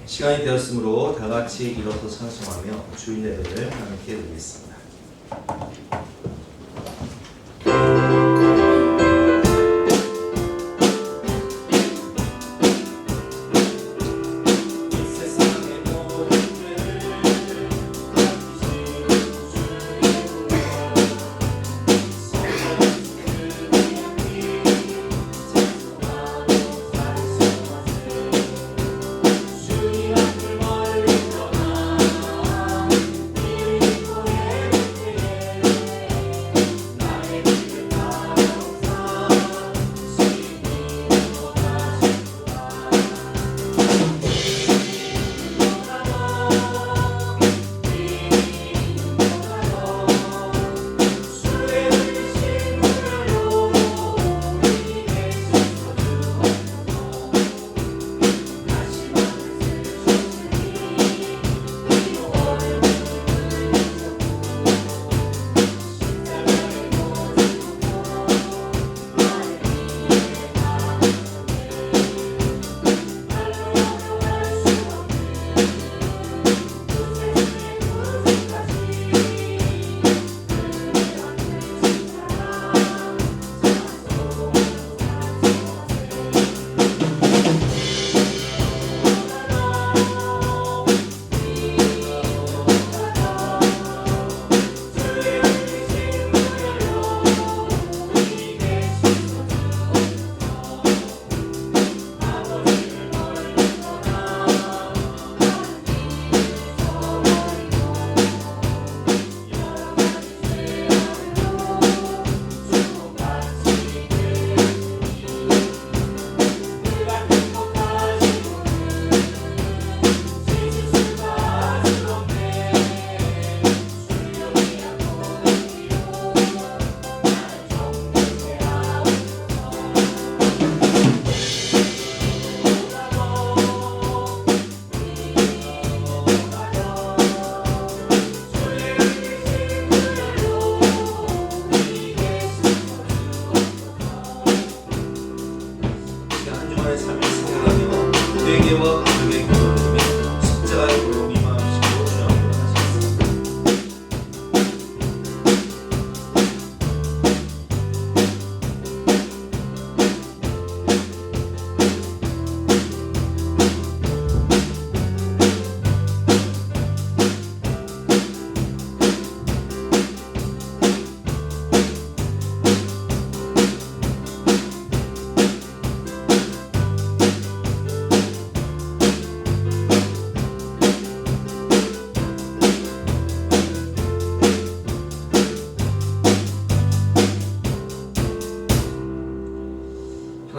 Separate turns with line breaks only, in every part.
시간이 되었으므로 다 같이 일어서 찬송하며 주일 예배를 함께 드리겠습니다.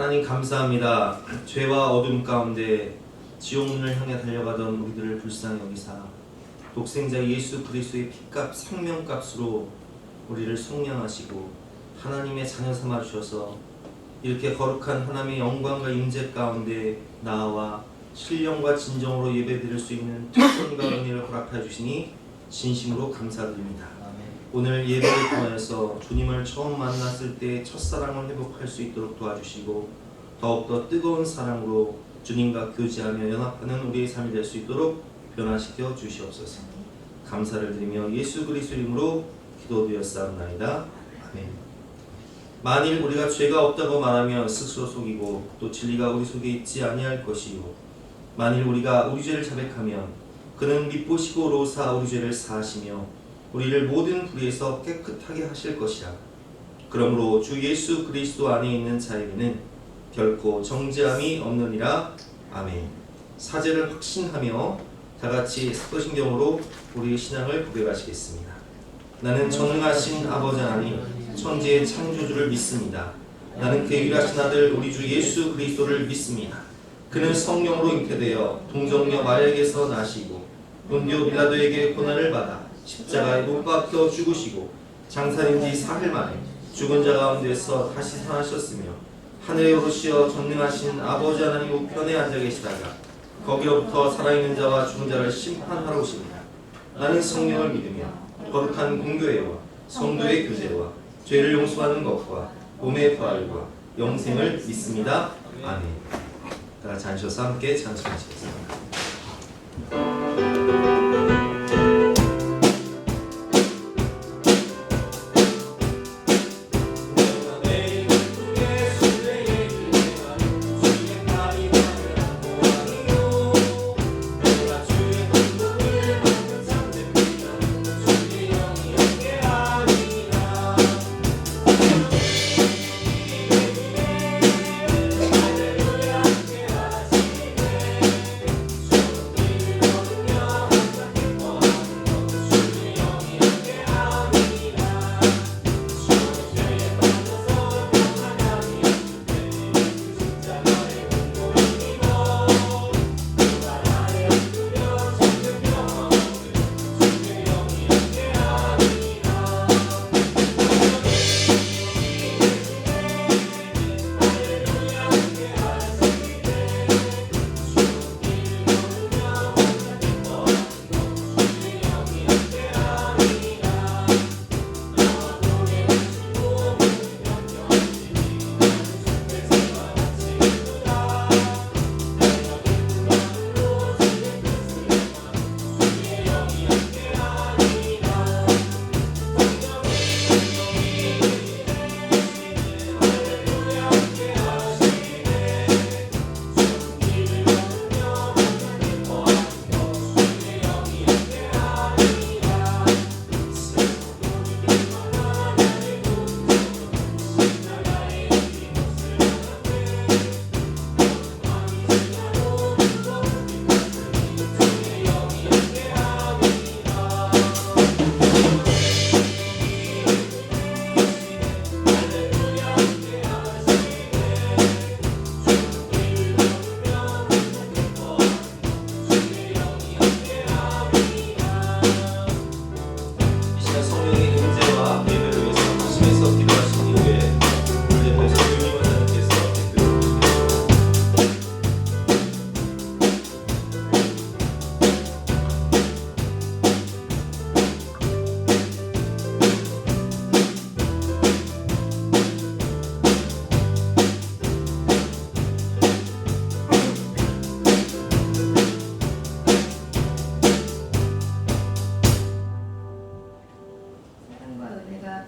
하나님 감사합니다. 죄와 어둠 가운데 지옥문을 향해 달려가던 우리들을 불쌍히 여기사 독생자 예수 그리스도의 피값 생명값으로 우리를 속량하시고 하나님의 자녀 삼아 주셔서 이렇게 거룩한 하나님의 영광과 임재 가운데 나와 신령과 진정으로 예배드릴 수 있는 특권과 은혜를 허락해 주시니 진심으로 감사드립니다. 오늘 예배를 통하여서 주님을 처음 만났을 때 첫사랑을 회복할 수 있도록 도와주시고 더욱더 뜨거운 사랑으로 주님과 교제하며 연합하는 우리의 삶이 될 수 있도록 변화시켜 주시옵소서. 감사를 드리며 예수 그리스도 이름으로 기도드렸사옵나이다. 아멘. 만일 우리가 죄가 없다고 말하면 스스로 속이고 또 진리가 우리 속에 있지 아니할 것이요 만일 우리가 우리 죄를 자백하면 그는 미쁘시고 로사 우리 죄를 사하시며 우리를 모든 불의에서 깨끗하게 하실 것이라. 그러므로 주 예수 그리스도 안에 있는 자에게는 결코 정죄함이 없느니라. 아멘. 사죄를 확신하며 다같이 사도신경으로 우리의 신앙을 고백하시겠습니다. 나는 전능하신 아버지 하나님 천지의 창조주를 믿습니다. 나는 그 유일하신 아들 우리 주 예수 그리스도를 믿습니다. 그는 성령으로 잉태되어 동정녀 마리아에게서 나시고 본디오 빌라도에게 고난을 받아 십자가에 못 박혀 죽으시고 장사된 지 사흘 만에 죽은 자 가운데서 다시 살아나셨으며 하늘에 오르시어 전능하신 아버지 하나님 우편에 앉아 계시다가 거기로부터 살아있는 자와 죽은 자를 심판하러 오십니다. 나는 성령을 믿으며 거룩한 공교회와 성도의 교제와 죄를 용서하는 것과 몸의 부활과 영생을 믿습니다. 아멘. 다 같이 앉으셔서 함께 찬송하시겠습니다.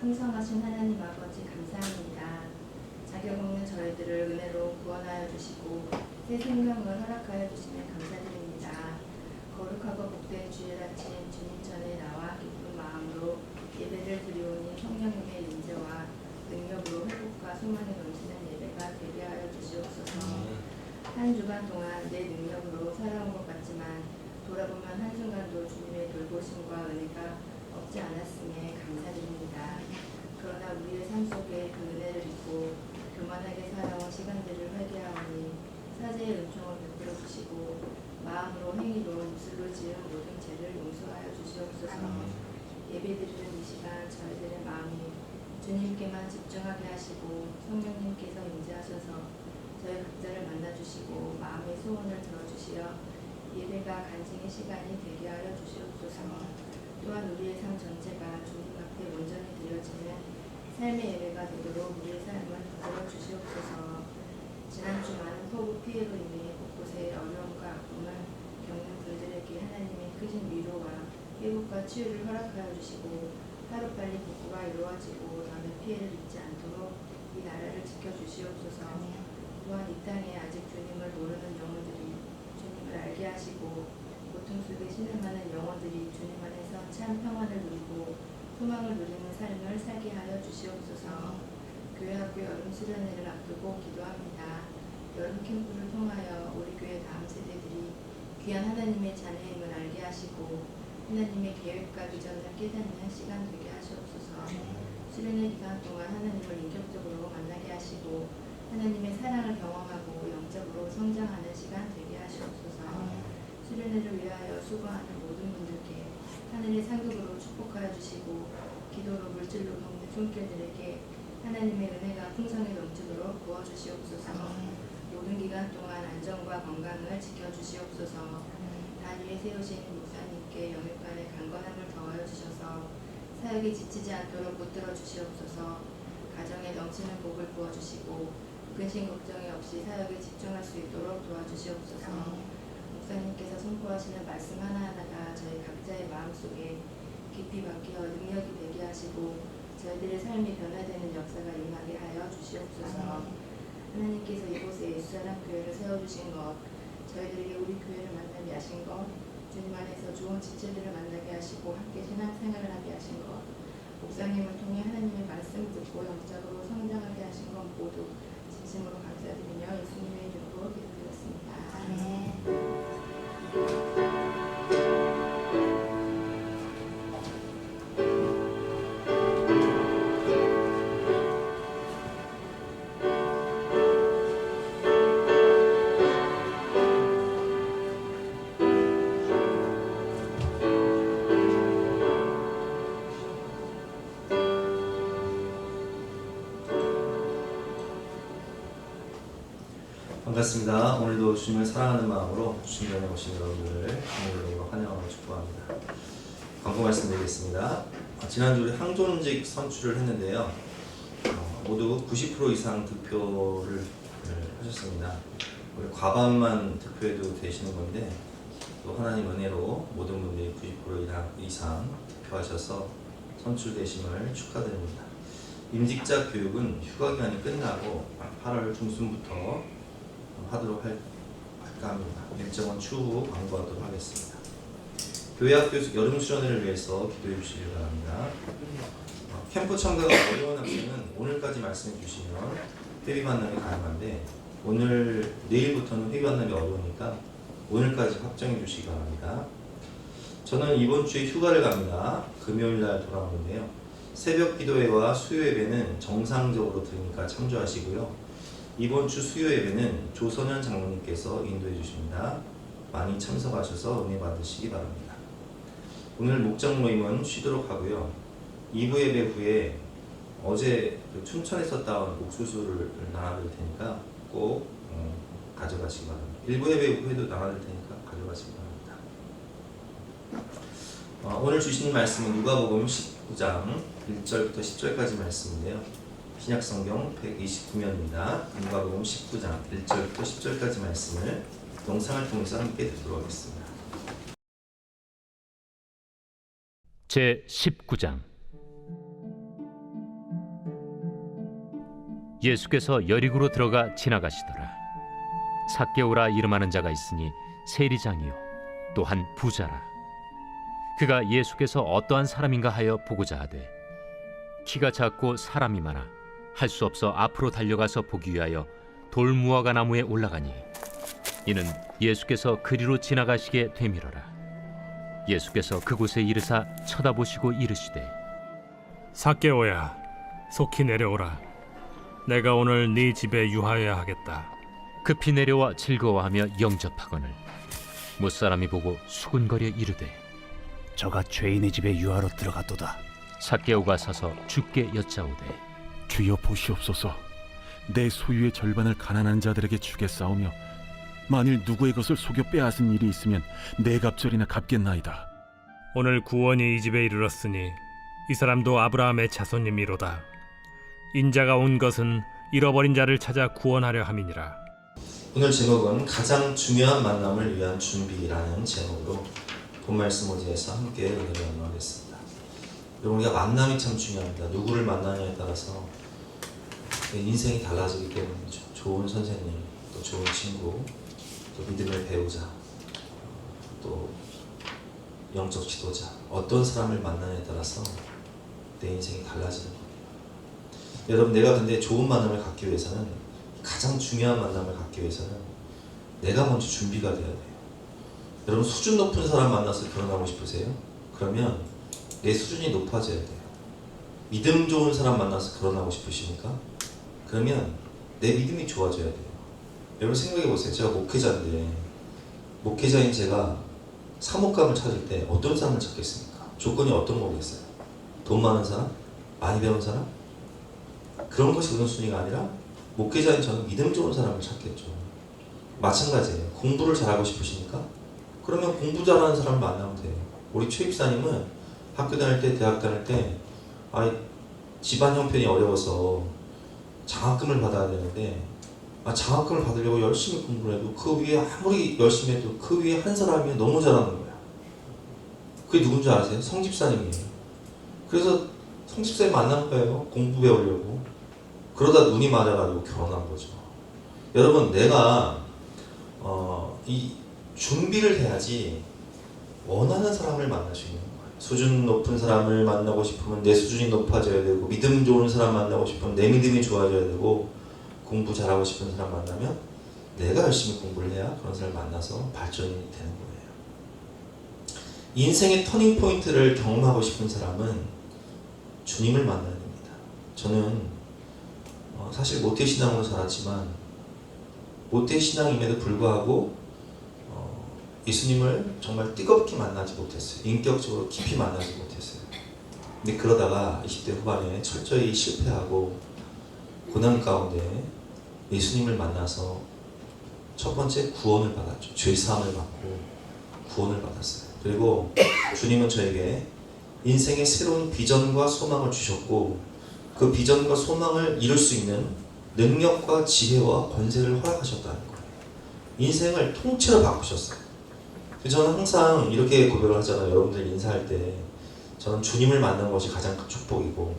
풍성하신 하나님 아버지 감사합니다. 자격 없는 저희들을 은혜로 구원하여 주시고 새 생명을 허락하여 주시면 감사드립니다. 거룩하고 복된 주일 아침 주님 전에 나와 기쁜 마음으로 예배를 드리오니 성령님의 인재와 능력으로 회복과 소망이 넘치는 예배가 되게 하여 주시옵소서. 한 주간 동안 내 능력으로 살아온 것 같지만 돌아보면 한순간도 주님의 돌보심과 은혜가 없지 않았음에 감사드립니다. 그러나 우리의 삶 속에 그 은혜를 잊고 교만하게 살아온 시간들을 회개하오니 사제의 은총을 베풀어 주시고 마음으로 행위로 입술로 지은 모든 죄를 용서하여 주시옵소서. 예배드리는 이 시간 저희들의 마음이 주님께만 집중하게 하시고 성령님께서 임재하셔서 저희 각자를 만나주시고 마음의 소원을 들어주시어 예배가 간증의 시간이 되게 하여 주시옵소서. 또한 우리의 삶 전체가 주님 앞에 온전히 드려지는 삶의 예배가 되도록 우리의 삶을 붙들어 주시옵소서. 지난주 많은 폭우 피해로 인해 곳곳에 어려움과 아픔을 겪는 분들에게 하나님의 크신 위로와 회복과 치유를 허락하여 주시고 하루빨리 복구가 이루어지고 다음에 피해를 입지 않도록 이 나라를 지켜주시옵소서. 또한 이 땅에 아직 주님을 모르는 영혼들이 주님을 알게 하시고 고통 속에 신음하는 영혼들이 주님 안에서 참 평안을 누리고 소망을 누리는 삶을 살게 하여 주시옵소서. 교회학교 여름 수련회를 앞두고 기도합니다. 여름 캠프를 통하여 우리 교회 다음 세대들이 귀한 하나님의 자녀임을 알게 하시고 하나님의 계획과 비전을 깨닫는 시간 되게 하시옵소서. 수련회 기간 동안 하나님을 인격적으로 만나게 하시고 하나님의 사랑을 경험하고 영적으로 성장하는 시간 되게 하시옵소서. 수련회를 위하여 수고하는 모든 분들께 하늘의 상급으로 축복하여 주시고 기도로 물질로 돕는 손길들에게 하나님의 은혜가 풍성히 넘치도록 부어주시옵소서. 모든 기간 동안 안전과 건강을 지켜주시옵소서. 단 위에 세우신 목사님께 영육간의 강건함을 더하여 주셔서 사역에 지치지 않도록 붙들어 주시옵소서. 가정에 넘치는 복을 부어주시고 근심 걱정이 없이 사역에 집중할 수 있도록 도와주시옵소서. 목사님께서 선포하시는 말씀 하나하나가 저희 각자의 마음속에 깊이 박혀 능력이 되게 하시고 저희들의 삶이 변화되는 역사가 임하게 하여 주시옵소서. 하나님께서 이곳에 예수사랑교회를 세워주신 것, 저희들에게 우리 교회를 만나게 하신 것, 주님 안에서 좋은 지체들을 만나게 하시고 함께 신앙생활을 하게 하신 것, 목사님을 통해 하나님의 말씀 듣고 영적으로 성장하게 하신 것 모두 진심으로 감사드리며 예수님의 이름으로 기도드렸습니다.
반갑습니다. 오늘도 주님을 사랑하는 마음으로 주님 안에 오신 여러분들을 주님으로 환영하고 축복합니다. 광고 말씀드리겠습니다. 지난주 우리 항존직 선출을 했는데요. 모두 90% 이상 득표를 하셨습니다. 우리 과반만 득표해도 되시는 건데 또 하나님 은혜로 모든 분들이 90% 이상 득표하셔서 선출되심을 축하드립니다. 임직자 교육은 휴가 기간이 끝나고 8월 중순부터 하도록 할까 합니다. 일정은 추후 광고하도록 하겠습니다. 교회 학교 여름 수련회를 위해서 기도해 주시기 바랍니다. 캠프 참가가 어려운 학생은 오늘까지 말씀해 주시면 회비 만남이 가능한데 내일부터는 회비 만남이 어려우니까 오늘까지 확정해 주시기 바랍니다. 저는 이번 주에 휴가를 갑니다. 금요일 날 돌아오는데요. 새벽 기도회와 수요 예배는 정상적으로 들으니까 참조하시고요. 이번 주 수요 예배는 조선현 장로님께서 인도해 주십니다. 많이 참석하셔서 은혜 받으시기 바랍니다. 오늘 목장 모임은 쉬도록 하고요. 2부 예배 후에 어제 춘천에서 따온 옥수수를 나눠드릴 테니까 꼭 가져가시기 바랍니다. 1부 예배 후에도 나눠드릴 테니까 가져가시기 바랍니다. 오늘 주신 말씀은 누가복음 19장 1절부터 10절까지 말씀인데요. 신약성경 129면입니다. 누가복음 19장 1절부터 10절까지 말씀을 영상을 통해서 함께 듣도록 하겠습니다.
제 19장. 예수께서 여리고로 들어가 지나가시더라. 삭개오라 이름하는 자가 있으니 세리장이요 또한 부자라. 그가 예수께서 어떠한 사람인가 하여 보고자 하되 키가 작고 사람이 많아 할 수 없어 앞으로 달려가서 보기 위하여 돌무화과 나무에 올라가니 이는 예수께서 그리로 지나가시게 되밀어라. 예수께서 그곳에 이르사 쳐다보시고 이르시되
삭개오야, 속히 내려오라. 내가 오늘 네 집에 유하여야 하겠다.
급히 내려와 즐거워하며 영접하거늘 못사람이 보고 수군거려 이르되
저가 죄인의 집에 유하러 들어갔도다.
삭개오가 서서 주께 여짜오되
주여 보시옵소서. 내 소유의 절반을 가난한 자들에게 주겠사오며 만일 누구의 것을 속여 빼앗은 일이 있으면 네 갑절이나 갚겠나이다.
오늘 구원이 이 집에 이르렀으니 이 사람도 아브라함의 자손님이로다. 인자가 온 것은 잃어버린 자를 찾아 구원하려 함이니라.
오늘 제목은 가장 중요한 만남을 위한 준비라는 제목으로 본 말씀 어디에서 함께 은혜를 나누겠습니다. 여러분, 우리가 만남이 참 중요합니다. 누구를 만나냐에 따라서 인생이 달라지기 때문에 좋은 선생님, 또 좋은 친구, 또 믿음의 배우자, 또 영적 지도자, 어떤 사람을 만나냐에 따라서 내 인생이 달라지는 겁니다. 여러분, 내가 근데 좋은 만남을 갖기 위해서는, 가장 중요한 만남을 갖기 위해서는 내가 먼저 준비가 돼야 돼요. 여러분, 수준 높은 사람 만나서 결혼하고 싶으세요? 그러면 내 수준이 높아져야 돼요. 믿음 좋은 사람 만나서 결혼하고 싶으십니까? 그러면 내 믿음이 좋아져야 돼요. 여러분 생각해 보세요. 제가 목회자인데 목회자인 제가 사목감을 찾을 때 어떤 사람을 찾겠습니까? 조건이 어떤 거겠어요? 돈 많은 사람? 많이 배운 사람? 그런 것이 우선순위가 아니라 목회자인 저는 믿음 좋은 사람을 찾겠죠. 마찬가지예요. 공부를 잘하고 싶으십니까? 그러면 공부 잘하는 사람을 만나면 돼요. 우리 최 입사님은 학교 다닐 때, 대학 다닐 때 집안 형편이 어려워서 장학금을 받아야 되는데 장학금을 받으려고 열심히 공부를 해도 그 위에 아무리 열심히 해도 그 위에 한 사람이 너무 잘하는 거야. 그게 누군지 아세요? 성집사님이에요. 그래서 성집사님 만난 거예요. 공부 배우려고. 그러다 눈이 맞아가지고 결혼한 거죠. 여러분, 내가 이 준비를 해야지 원하는 사람을 만날 수 있는 거예요. 수준 높은 사람을 만나고 싶으면 내 수준이 높아져야 되고, 믿음 좋은 사람 만나고 싶으면 내 믿음이 좋아져야 되고, 공부 잘하고 싶은 사람 만나면 내가 열심히 공부를 해야 그런 사람을 만나서 발전이 되는 거예요. 인생의 터닝 포인트를 경험하고 싶은 사람은 주님을 만나야 됩니다. 저는 사실 모태신앙으로 살았지만 모태신앙임에도 불구하고 예수님을 정말 뜨겁게 만나지 못했어요. 인격적으로 깊이 만나지 못했어요. 근데 그러다가 20대 후반에 철저히 실패하고 고난 가운데 예수님을 만나서 첫 번째 구원을 받았죠. 죄사함을 받고 구원을 받았어요. 그리고 주님은 저에게 인생의 새로운 비전과 소망을 주셨고, 그 비전과 소망을 이룰 수 있는 능력과 지혜와 권세를 허락하셨다는 거예요. 인생을 통째로 바꾸셨어요. 저는 항상 이렇게 고백을 하잖아요. 여러분들 인사할 때 저는 주님을 만난 것이 가장 큰 축복이고,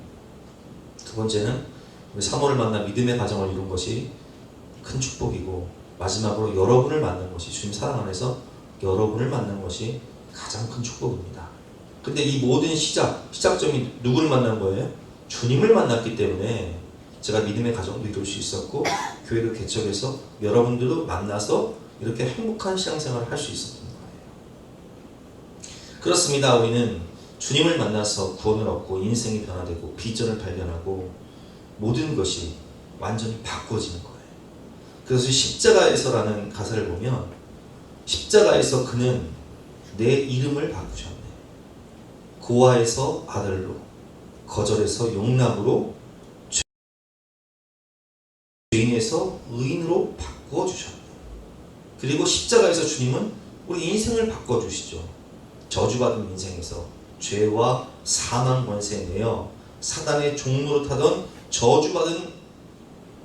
두 번째는 우리 사모를 만나 믿음의 가정을 이룬 것이 큰 축복이고, 마지막으로 여러분을 만난 것이, 주님 사랑 안에서 여러분을 만난 것이 가장 큰 축복입니다. 근데 이 모든 시작점이 누구를 만난 거예요? 주님을 만났기 때문에 제가 믿음의 가정도 이룰 수 있었고, 교회를 개척해서 여러분들도 만나서 이렇게 행복한 신앙생활을 할 수 있었던 거예요. 그렇습니다. 우리는 주님을 만나서 구원을 얻고 인생이 변화되고 비전을 발견하고 모든 것이 완전히 바꿔지는 거예요. 그래서 십자가에서라는 가사를 보면, 십자가에서 그는 내 이름을 바꾸셨네. 고아에서 아들로, 거절에서 용납으로, 죄인에서 의인으로 바꿔주셨네. 그리고 십자가에서 주님은 우리 인생을 바꿔주시죠. 저주받은 인생에서 죄와 사망 권세에 내어 사단의 종로로 타던 저주받은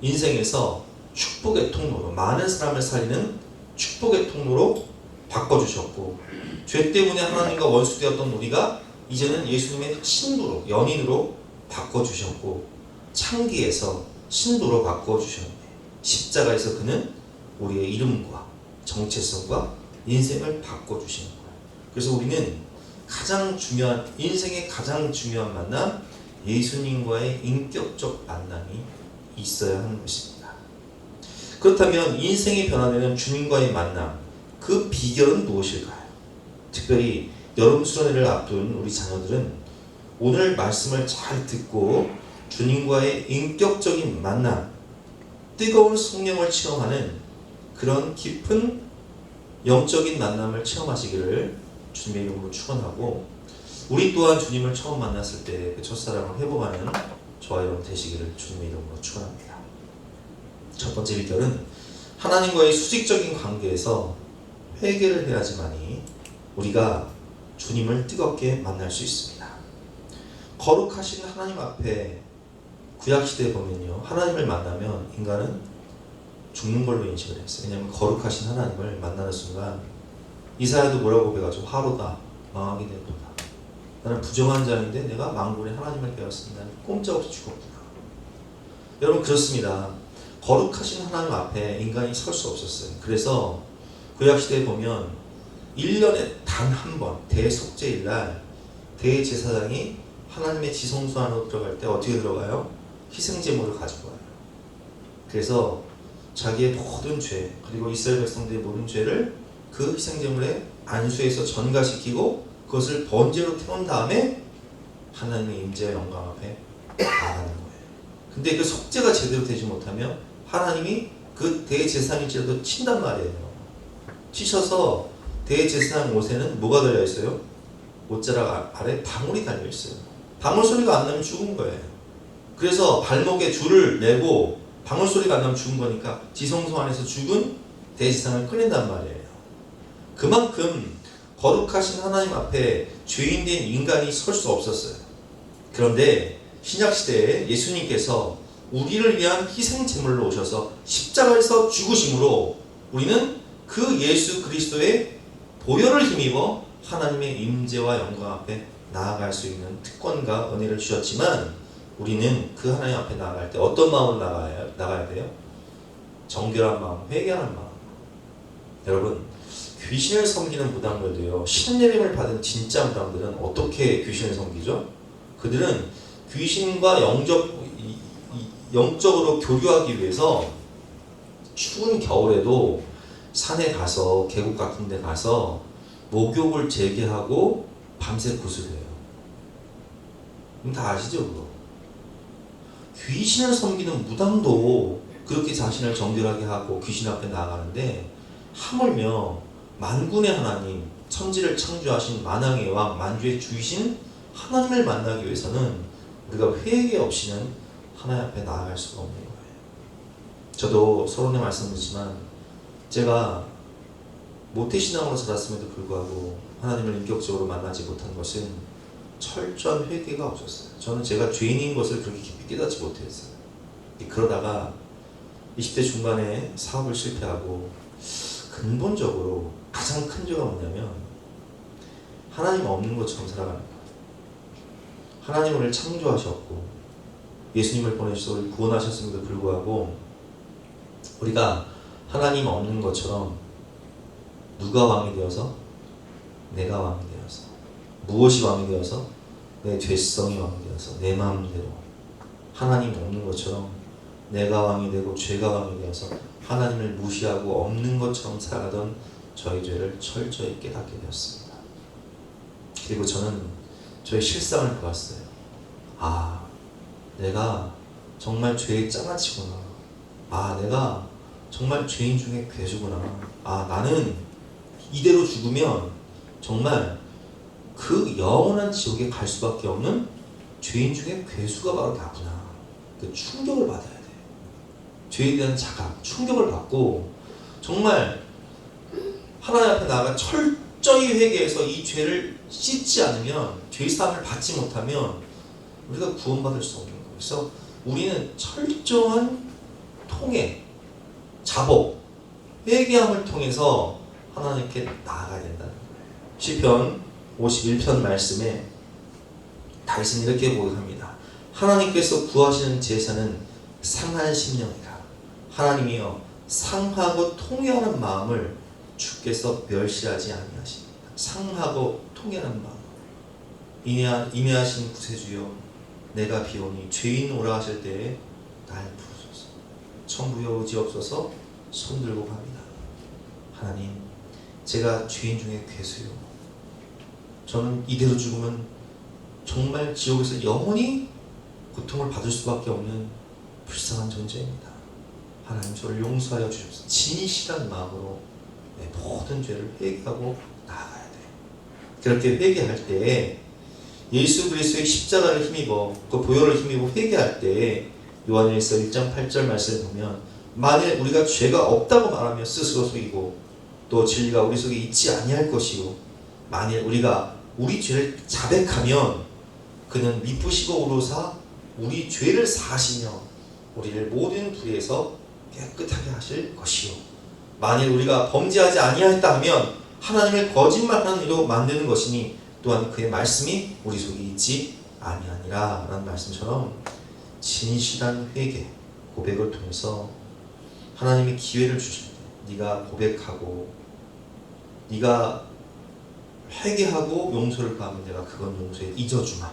인생에서 축복의 통로로, 많은 사람을 살리는 축복의 통로로 바꿔주셨고, 죄 때문에 하나님과 원수되었던 우리가 이제는 예수님의 신부로, 연인으로 바꿔주셨고, 창기에서 신부로 바꿔주셨네. 십자가에서 그는 우리의 이름과 정체성과 인생을 바꿔주시는 거예요. 그래서 우리는 가장 중요한, 인생의 가장 중요한 만남, 예수님과의 인격적 만남이 있어야 하는 것입니다. 그렇다면 인생이 변화되는 주님과의 만남, 그 비결은 무엇일까요? 특별히 여름 수련회를 앞둔 우리 자녀들은 오늘 말씀을 잘 듣고 주님과의 인격적인 만남, 뜨거운 성령을 체험하는 그런 깊은 영적인 만남을 체험하시기를 주님의 이름으로 축원하고, 우리 또한 주님을 처음 만났을 때 그 첫사랑을 회복하는 저와 여러분 되시기를 주님의 이름으로 축원합니다. 첫 번째 비결은 하나님과의 수직적인 관계에서 회개를 해야지만이 우리가 주님을 뜨겁게 만날 수 있습니다. 거룩하신 하나님 앞에 구약시대에 보면요, 하나님을 만나면 인간은 죽는 걸로 인식을 했어요. 왜냐하면 거룩하신 하나님을 만나는 순간 이사야도 뭐라고 고백하죠? 화로다, 망하게 되도다. 나는 부정한 자인데 내가 망군의 하나님을 배웠습니다. 꼼짝없이 죽었구나. 여러분, 그렇습니다. 거룩하신 하나님 앞에 인간이 설 수 없었어요. 그래서 구약시대에 보면 1년에 단 한 번 대속죄일날 대제사장이 하나님의 지성소 안으로 들어갈 때 어떻게 들어가요? 희생제물을 가지고 와요. 그래서 자기의 모든 죄, 그리고 이스라엘 백성들의 모든 죄를 그 희생제물에 안수해서 전가시키고 그것을 번제로 태운 다음에 하나님의 임재와 영광 앞에 나가는 거예요. 근데 그 속죄가 제대로 되지 못하면 하나님이 그 대제사장일지라도 친단 말이에요. 치셔서 대제사장 옷에는 뭐가 달려있어요? 옷자락 아래 방울이 달려있어요. 방울 소리가 안 나면 죽은 거예요. 그래서 발목에 줄을 내고 방울 소리가 안 나면 죽은 거니까 지성소 안에서 죽은 대제사장을 꺼낸단 말이에요. 그만큼 거룩하신 하나님 앞에 죄인된 인간이 설 수 없었어요. 그런데 신약시대에 예수님께서 우리를 위한 희생 제물로 오셔서 십자가에서 죽으심으로 우리는 그 예수 그리스도의 보혈을 힘입어 하나님의 임재와 영광 앞에 나아갈 수 있는 특권과 은혜를 주셨지만 우리는 그 하나님 앞에 나아갈 때 어떤 마음으로 나가야 돼요? 정결한 마음, 회개하는 마음. 여러분, 귀신을 섬기는 무당들도요, 신내림을 받은 진짜 무당들은 어떻게 귀신을 섬기죠? 그들은 귀신과 영적으로 교류하기 위해서 추운 겨울에도 산에 가서, 계곡 같은 데 가서 목욕을 재개하고 밤새 구슬해요. 그럼 다 아시죠, 그거? 귀신을 섬기는 무당도 그렇게 자신을 정결하게 하고 귀신 앞에 나아가는데, 하물며 만군의 하나님, 천지를 창조하신 만왕의 왕, 만주의 주이신 하나님을 만나기 위해서는 우리가 회개 없이는 하나님 앞에 나아갈 수가 없는 거예요. 저도 서론에 말씀드리지만 제가 모태신앙으로 자랐음에도 불구하고 하나님을 인격적으로 만나지 못한 것은 철저한 회개가 없었어요. 저는 제가 죄인인 것을 그렇게 깊이 깨닫지 못했어요. 그러다가 20대 중반에 사업을 실패하고 근본적으로 가장 큰 죄가 뭐냐면 하나님 없는 것처럼 살아가는 거예요. 하나님 우리를 창조하셨고 예수님을 보내셔서 우리를 구원하셨음에도 불구하고 우리가 하나님 없는 것처럼 누가 왕이 되어서? 내가 왕이 되어서. 무엇이 왕이 되어서? 내 죄성이 왕이 되어서 내 마음대로 하나님 없는 것처럼 내가 왕이 되고 죄가 왕이 되어서 하나님을 무시하고 없는 것처럼 살아가던 저의 죄를 철저히 깨닫게 되었습니다. 그리고 저는 저의 실상을 보았어요. 아, 내가 정말 죄의 장아찌구나. 아, 내가 정말 죄인 중에 괴수구나. 아, 나는 이대로 죽으면 정말 그 영원한 지옥에 갈 수밖에 없는 죄인 중에 괴수가 바로 나구나. 그 충격을 받아야 돼. 죄에 대한 자각, 충격을 받고 정말 하나님 앞에 나아가 철저히 회개해서 이 죄를 씻지 않으면, 죄사함을 받지 못하면 우리가 구원받을 수 없는 거예요. 그래서 우리는 철저한 통해, 자복, 회개함을 통해서 하나님께 나아가야 된다는 거예요. 시편 51편 말씀에 다윗은 이렇게 고백합니다. 하나님께서 구하시는 제사는 상한 심령이라. 하나님이여 상하고 통회하는 마음을 주께서 멸시하지 아니하십니다. 상하고 통회하는 마음. 인내하신 구세주여, 내가 비오니 죄인 오라 하실 때에 날 부르소서. 천부여 의지없어서 손들고 갑니다. 하나님, 제가 죄인 중에 괴수요. 저는 이대로 죽으면 정말 지옥에서 영원히 고통을 받을 수밖에 없는 불쌍한 존재입니다. 하나님, 저를 용서하여 주십시오. 진실한 마음으로 내 모든 죄를 회개하고 나아가야 돼. 그렇게 회개할 때에 예수 그리스도의 십자가를 힘입어, 그 보혈을 힘입어 회개할 때에 요한일서 1장 8절 말씀을 보면, 만일 우리가 죄가 없다고 말하며 스스로 속이고 또 진리가 우리 속에 있지 아니할 것이요, 만일 우리가 우리 죄를 자백하면 그는 미쁘시고 의로사 우리 죄를 사하시며 우리를 모든 불의에서 깨끗하게 하실 것이요, 만일 우리가 범죄하지 아니하였다 하면 하나님을 거짓말하는 이로 만드는 것이니 또한 그의 말씀이 우리 속에 있지 아니하니라 라는 말씀처럼 진실한 회개, 고백을 통해서 하나님이 기회를 주실 때 네가 고백하고 네가 회개하고 용서를 구하면 내가 그건 용서에 잊어주마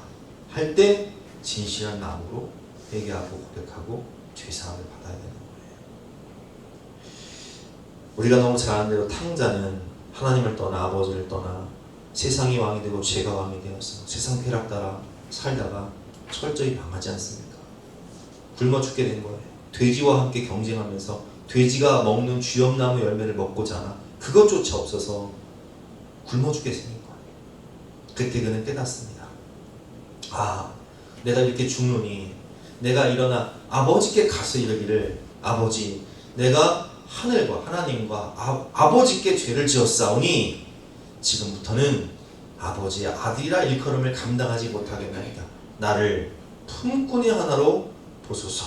할 때 진실한 마음으로 회개하고 고백하고 죄사함을 받아야 되는 거예요. 우리가 너무 잘 아는 대로 탕자는 하나님을 떠나 아버지를 떠나 세상이 왕이 되고 죄가 왕이 되어서 세상 쾌락 따라 살다가 철저히 망하지 않습니까? 굶어 죽게 된 거예요. 돼지와 함께 경쟁하면서 돼지가 먹는 쥐엄나무 열매를 먹고자 하나 그것조차 없어서 굶어 죽게 생긴 거예요. 그때 그는 깨닫습니다. 아, 내가 이렇게 죽노니 내가 일어나 아버지께 가서 이르기를, 아버지, 내가 하늘과 하나님과 아버지께 죄를 지었사오니 지금부터는 아버지의 아들이라 일컬음을 감당하지 못하겠나이다. 나를 품꾼의 하나로 보소서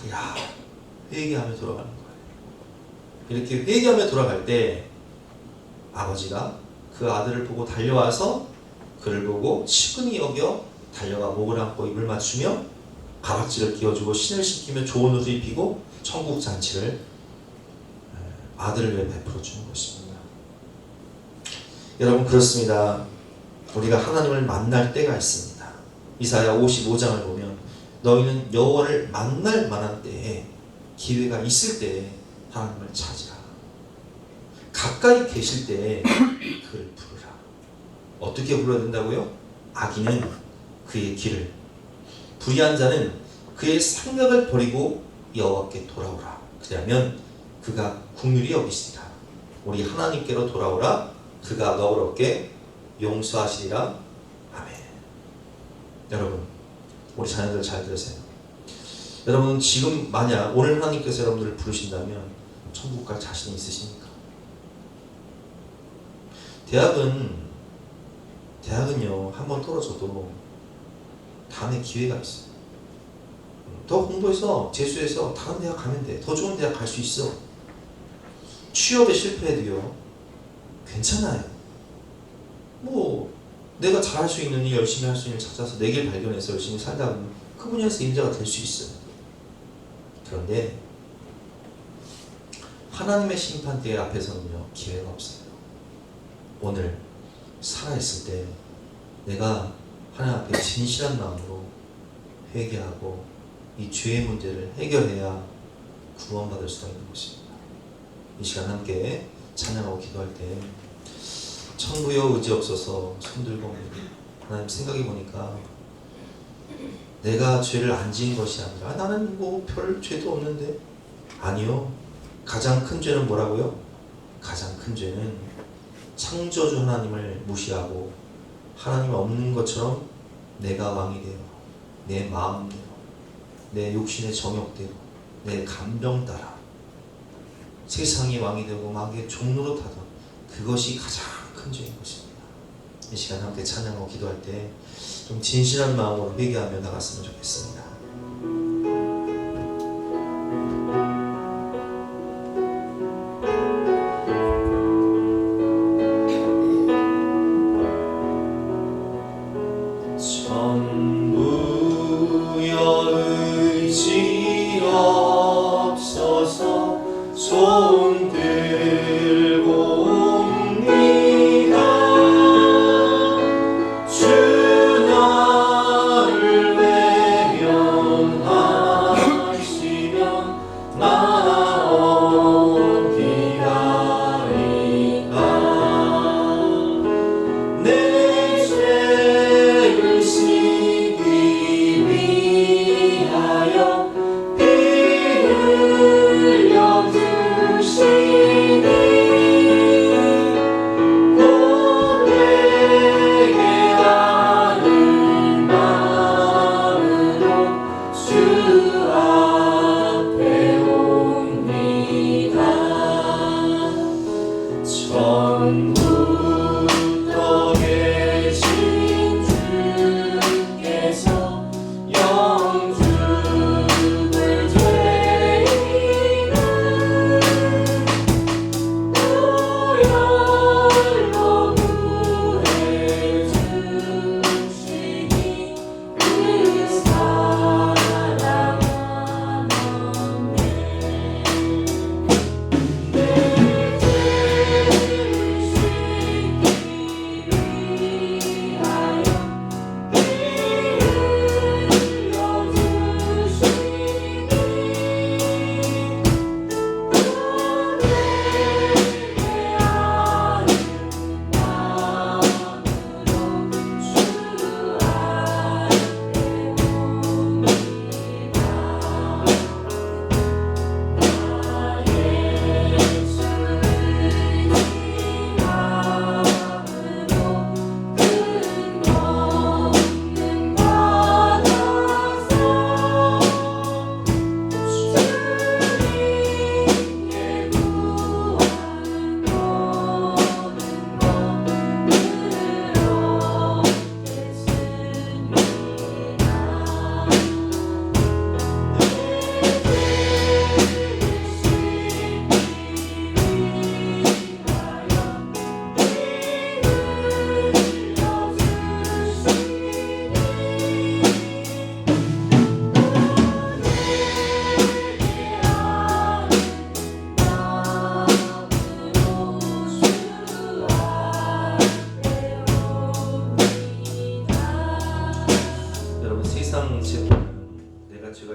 돌아가리라. 회개하며 돌아가는 거예요. 이렇게 회개하며 돌아갈 때 아버지가 그 아들을 보고 달려와서 그를 보고 측은히 여겨 달려가 목을 안고 입을 맞추며 가락지를 끼워주고 신을 신기며 좋은 옷을 입히고 천국 잔치를 아들을 위해 베풀어 주는 것입니다. 여러분, 그렇습니다. 우리가 하나님을 만날 때가 있습니다. 이사야 55장을 보면 너희는 여호와를 만날 만한 때에, 기회가 있을 때에 하나님을 찾으라. 가까이 계실 때에 그를 부르라. 어떻게 불러야 된다고요? 악인은 그의 길을, 불의한 자는 그의 생각을 버리고 여호와께 돌아오라. 그러면 그가 긍휼히 여기시리라. 우리 하나님께로 돌아오라. 그가 너그럽게 용서하시리라. 아멘. 여러분, 우리 자녀들 잘 들으세요. 여러분, 지금 만약 오늘 하나님께서 여러분들을 부르신다면 천국 갈 자신이 있으십니까? 대학은요, 한번 떨어져도 다음에 기회가 있어요. 더 공부해서 재수해서 다른 대학 가면 돼. 더 좋은 대학 갈 수 있어. 취업에 실패해도요, 괜찮아요. 뭐 내가 잘할 수 있는 일, 열심히 할 수 있는 일 찾아서 내 길 발견해서 열심히 살다 보면 그 분야에서 인자가 될 수 있어요. 그런데 하나님의 심판대 앞에서는요, 기회가 없어요. 오늘 살아있을 때 내가 하나님 앞에 진실한 마음으로 회개하고 이 죄의 문제를 해결해야 구원받을 수가 있는 것입니다. 이 시간 함께 찬양하고 기도할 때 천부여 의지 없어서 손들고 하나님, 생각해 보니까 내가 죄를 안 지은 것이 아니라 나는 뭐 별 죄도 없는데, 아니요. 가장 큰 죄는 뭐라고요? 가장 큰 죄는 창조주 하나님을 무시하고 하나님 없는 것처럼 내가 왕이 되어 내 마음대로, 내 욕심의 정욕대로, 내 감정 따라 세상의 왕이 되고 마귀의 종로로 타던 그것이 가장 큰 죄인 것입니다. 이 시간 함께 찬양하고 기도할 때 좀 진실한 마음으로 회개하며 나갔으면 좋겠습니다. 천부여 의지 없어서 손 들고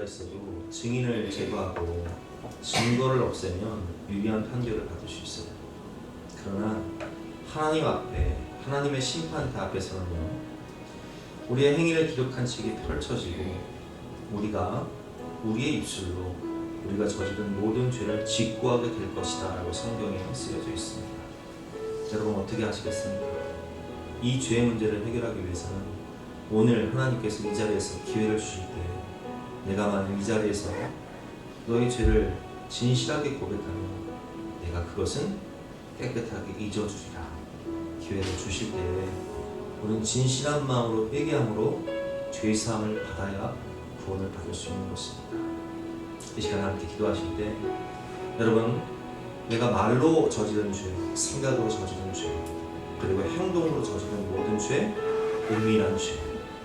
있어도 증인을 제거하고 증거를 없애면 유리한 판결을 받을 수 있어요. 그러나 하나님 앞에, 하나님의 심판대 앞에서는요, 우리의 행위를 기록한 책이 펼쳐지고 우리가 우리의 입술로 우리가 저지른 모든 죄를 직고하게 될 것이다 라고 성경에 쓰여져 있습니다. 여러분 어떻게 하시겠습니까? 이 죄의 문제를 해결하기 위해서는 오늘 하나님께서 이 자리에서 기회를 주실 때 내가 만약 이 자리에서 너의 죄를 진실하게 고백하면 내가 그것은 깨끗하게 잊어주리라 기회를 주실 때에 우리는 진실한 마음으로 회개함으로 죄사함을 받아야 구원을 받을 수 있는 것입니다. 이 시간 함께 기도하실 때 여러분, 내가 말로 저지른 죄, 생각으로 저지른 죄, 그리고 행동으로 저지른 모든 죄, 은밀한 죄,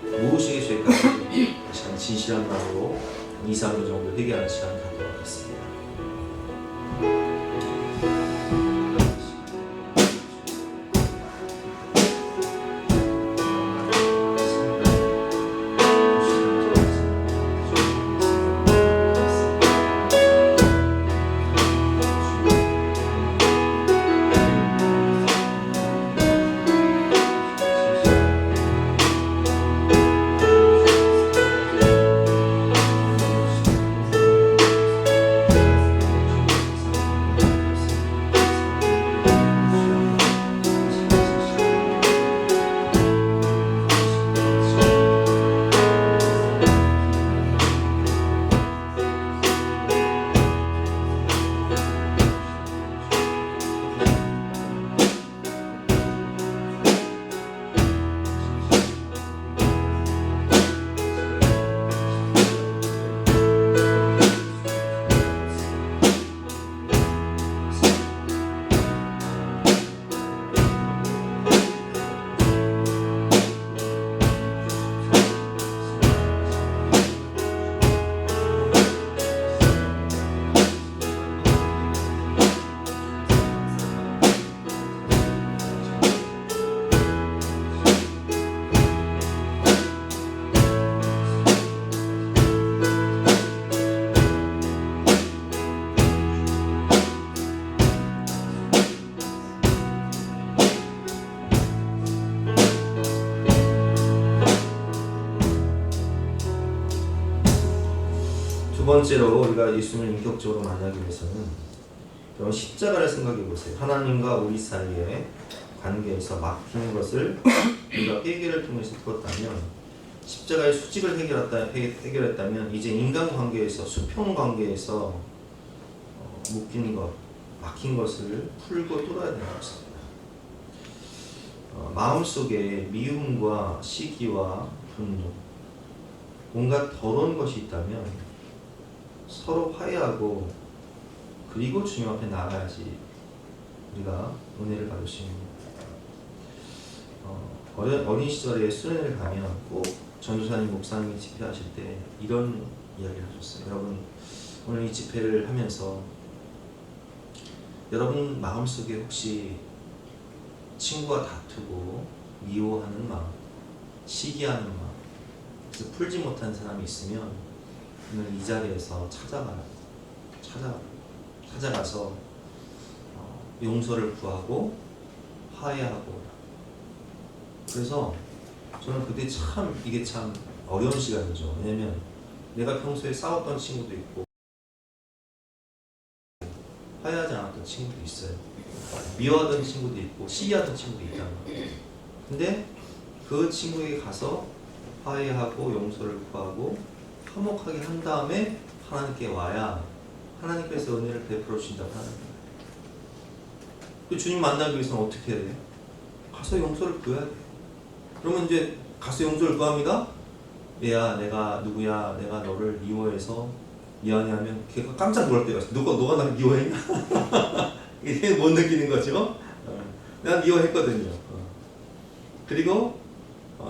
무엇의 죄까지 이 시간 진실한 마음으로 2, 3분 정도 회개하는 시간 갖도록 하겠습니다. 두 번째로 우리가 예수님을 인격적으로 만나기 위해서는 여러분 십자가를 생각해 보세요. 하나님과 우리 사이의 관계에서 막히는 것을 우리가 회개를 통해서 풀었다면, 십자가의 수직을 해결했다면 이제 인간관계에서, 수평관계에서 묶인 것, 막힌 것을 풀고 뚫어야 되는 것입니다. 마음속에 미움과 시기와 분노, 온갖 더러운 것이 있다면 서로 화해하고 그리고 주님 앞에 나가야지 우리가 은혜를 받을 수 있는 겁니다. 어린 시절에 수련회를 가면 꼭 전도사님, 목사님이 집회하실 때 이런 이야기를 하셨어요. 여러분, 오늘 이 집회를 하면서 여러분 마음속에 혹시 친구와 다투고 미워하는 마음, 시기하는 마음, 그래서 풀지 못한 사람이 있으면 오늘 이 자리에서 찾아가서 용서를 구하고 화해하고. 그래서 저는 그때 이게 참 어려운 시간이죠. 왜냐면 내가 평소에 싸웠던 친구도 있고 화해하지 않았던 친구도 있어요. 미워하던 친구도 있고 시기하던 친구도 있단 말이에요. 근데 그 친구에게 가서 화해하고 용서를 구하고 화목하게 한 다음에 하나님께 와야 하나님께서 은혜를 베풀어 주신다고 하는 거예요. 그 주님 만나기 위해서는 어떻게 해야 돼요? 가서 용서를 구해야 돼요. 그러면 이제 가서 용서를 구합니다. 얘야, 내가 누구야, 내가 너를 미워해서 미안해 하면 걔가 깜짝 놀랄 때가 있어. 너가 나를 미워했나? 이게 못 느끼는 거죠. 내가 미워했거든요. 그리고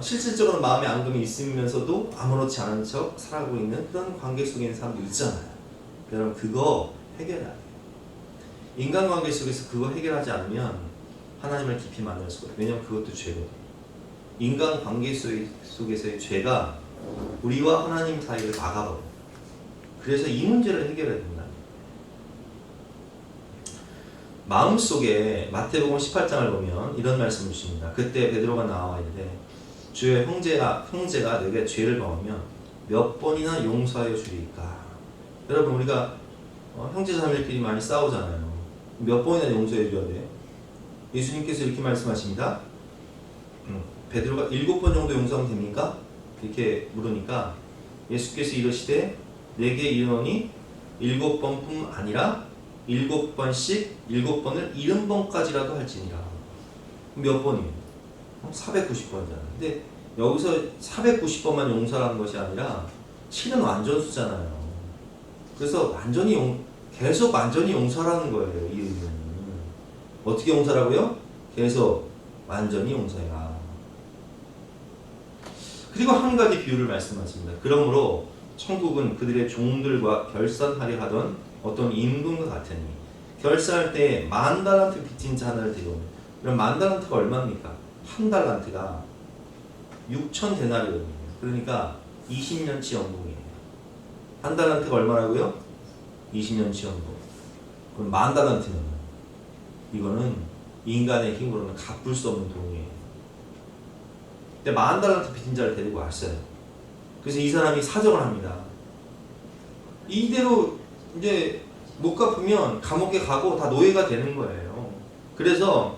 실질적으로 마음의 앙금이 있으면서도 아무렇지 않은 척 살아가고 있는 그런 관계 속에 있는 사람도 있잖아요. 여러분, 그거 해결해야 돼요. 인간관계 속에서 그거 해결하지 않으면 하나님을 깊이 만날 수가 없어요. 왜냐하면 그것도 죄거든요. 인간관계 속에서의 죄가 우리와 하나님 사이를 막아버려요. 그래서 이 문제를 해결해야 된다. 마음속에 마태복음 18장을 보면 이런 말씀을 주십니다. 그때 베드로가 나와 이르되 주의 형제가 내게 죄를 범하면 몇 번이나 용서하여 주리이까. 여러분 우리가 형제자매끼리 많이 싸우잖아요. 몇 번이나 용서해 줘야 돼요? 예수님께서 이렇게 말씀하십니다. 베드로가 7번 정도 용서하면 됩니까? 이렇게 물으니까 예수께서 이르시되 내게 이르노니 7번뿐 아니라 7번씩 7번을 70번까지라도 할지니라. 몇 번이에요? 490번이잖아요. 근데 여기서 490번만 용서하는 것이 아니라 7은 완전수잖아요. 그래서 계속 완전히 용서하라는 거예요. 이 의미는. 어떻게 용서라고요? 계속 완전히 용서해라. 그리고 한 가지 비유를 말씀하십니다. 그러므로 천국은 그들의 종들과 결산하려 하던 어떤 임금과 같으니 결산할 때 10,000달란트 빚진 자 하나를 데려오면, 그럼 10,000달란트가 얼마입니까? 한 달란트가 6,000데나리온이에요. 그러니까 20년치 연봉이에요. 한 달란트가 얼마라고요? 20년치 연봉. 그럼 10,000달란트는 이거는 인간의 힘으로는 갚을 수 없는 돈이에요. 근데 10,000달란트 빚진 자를 데리고 왔어요. 그래서 이 사람이 사정을 합니다. 이대로 이제 못 갚으면 감옥에 가고 다 노예가 되는 거예요. 그래서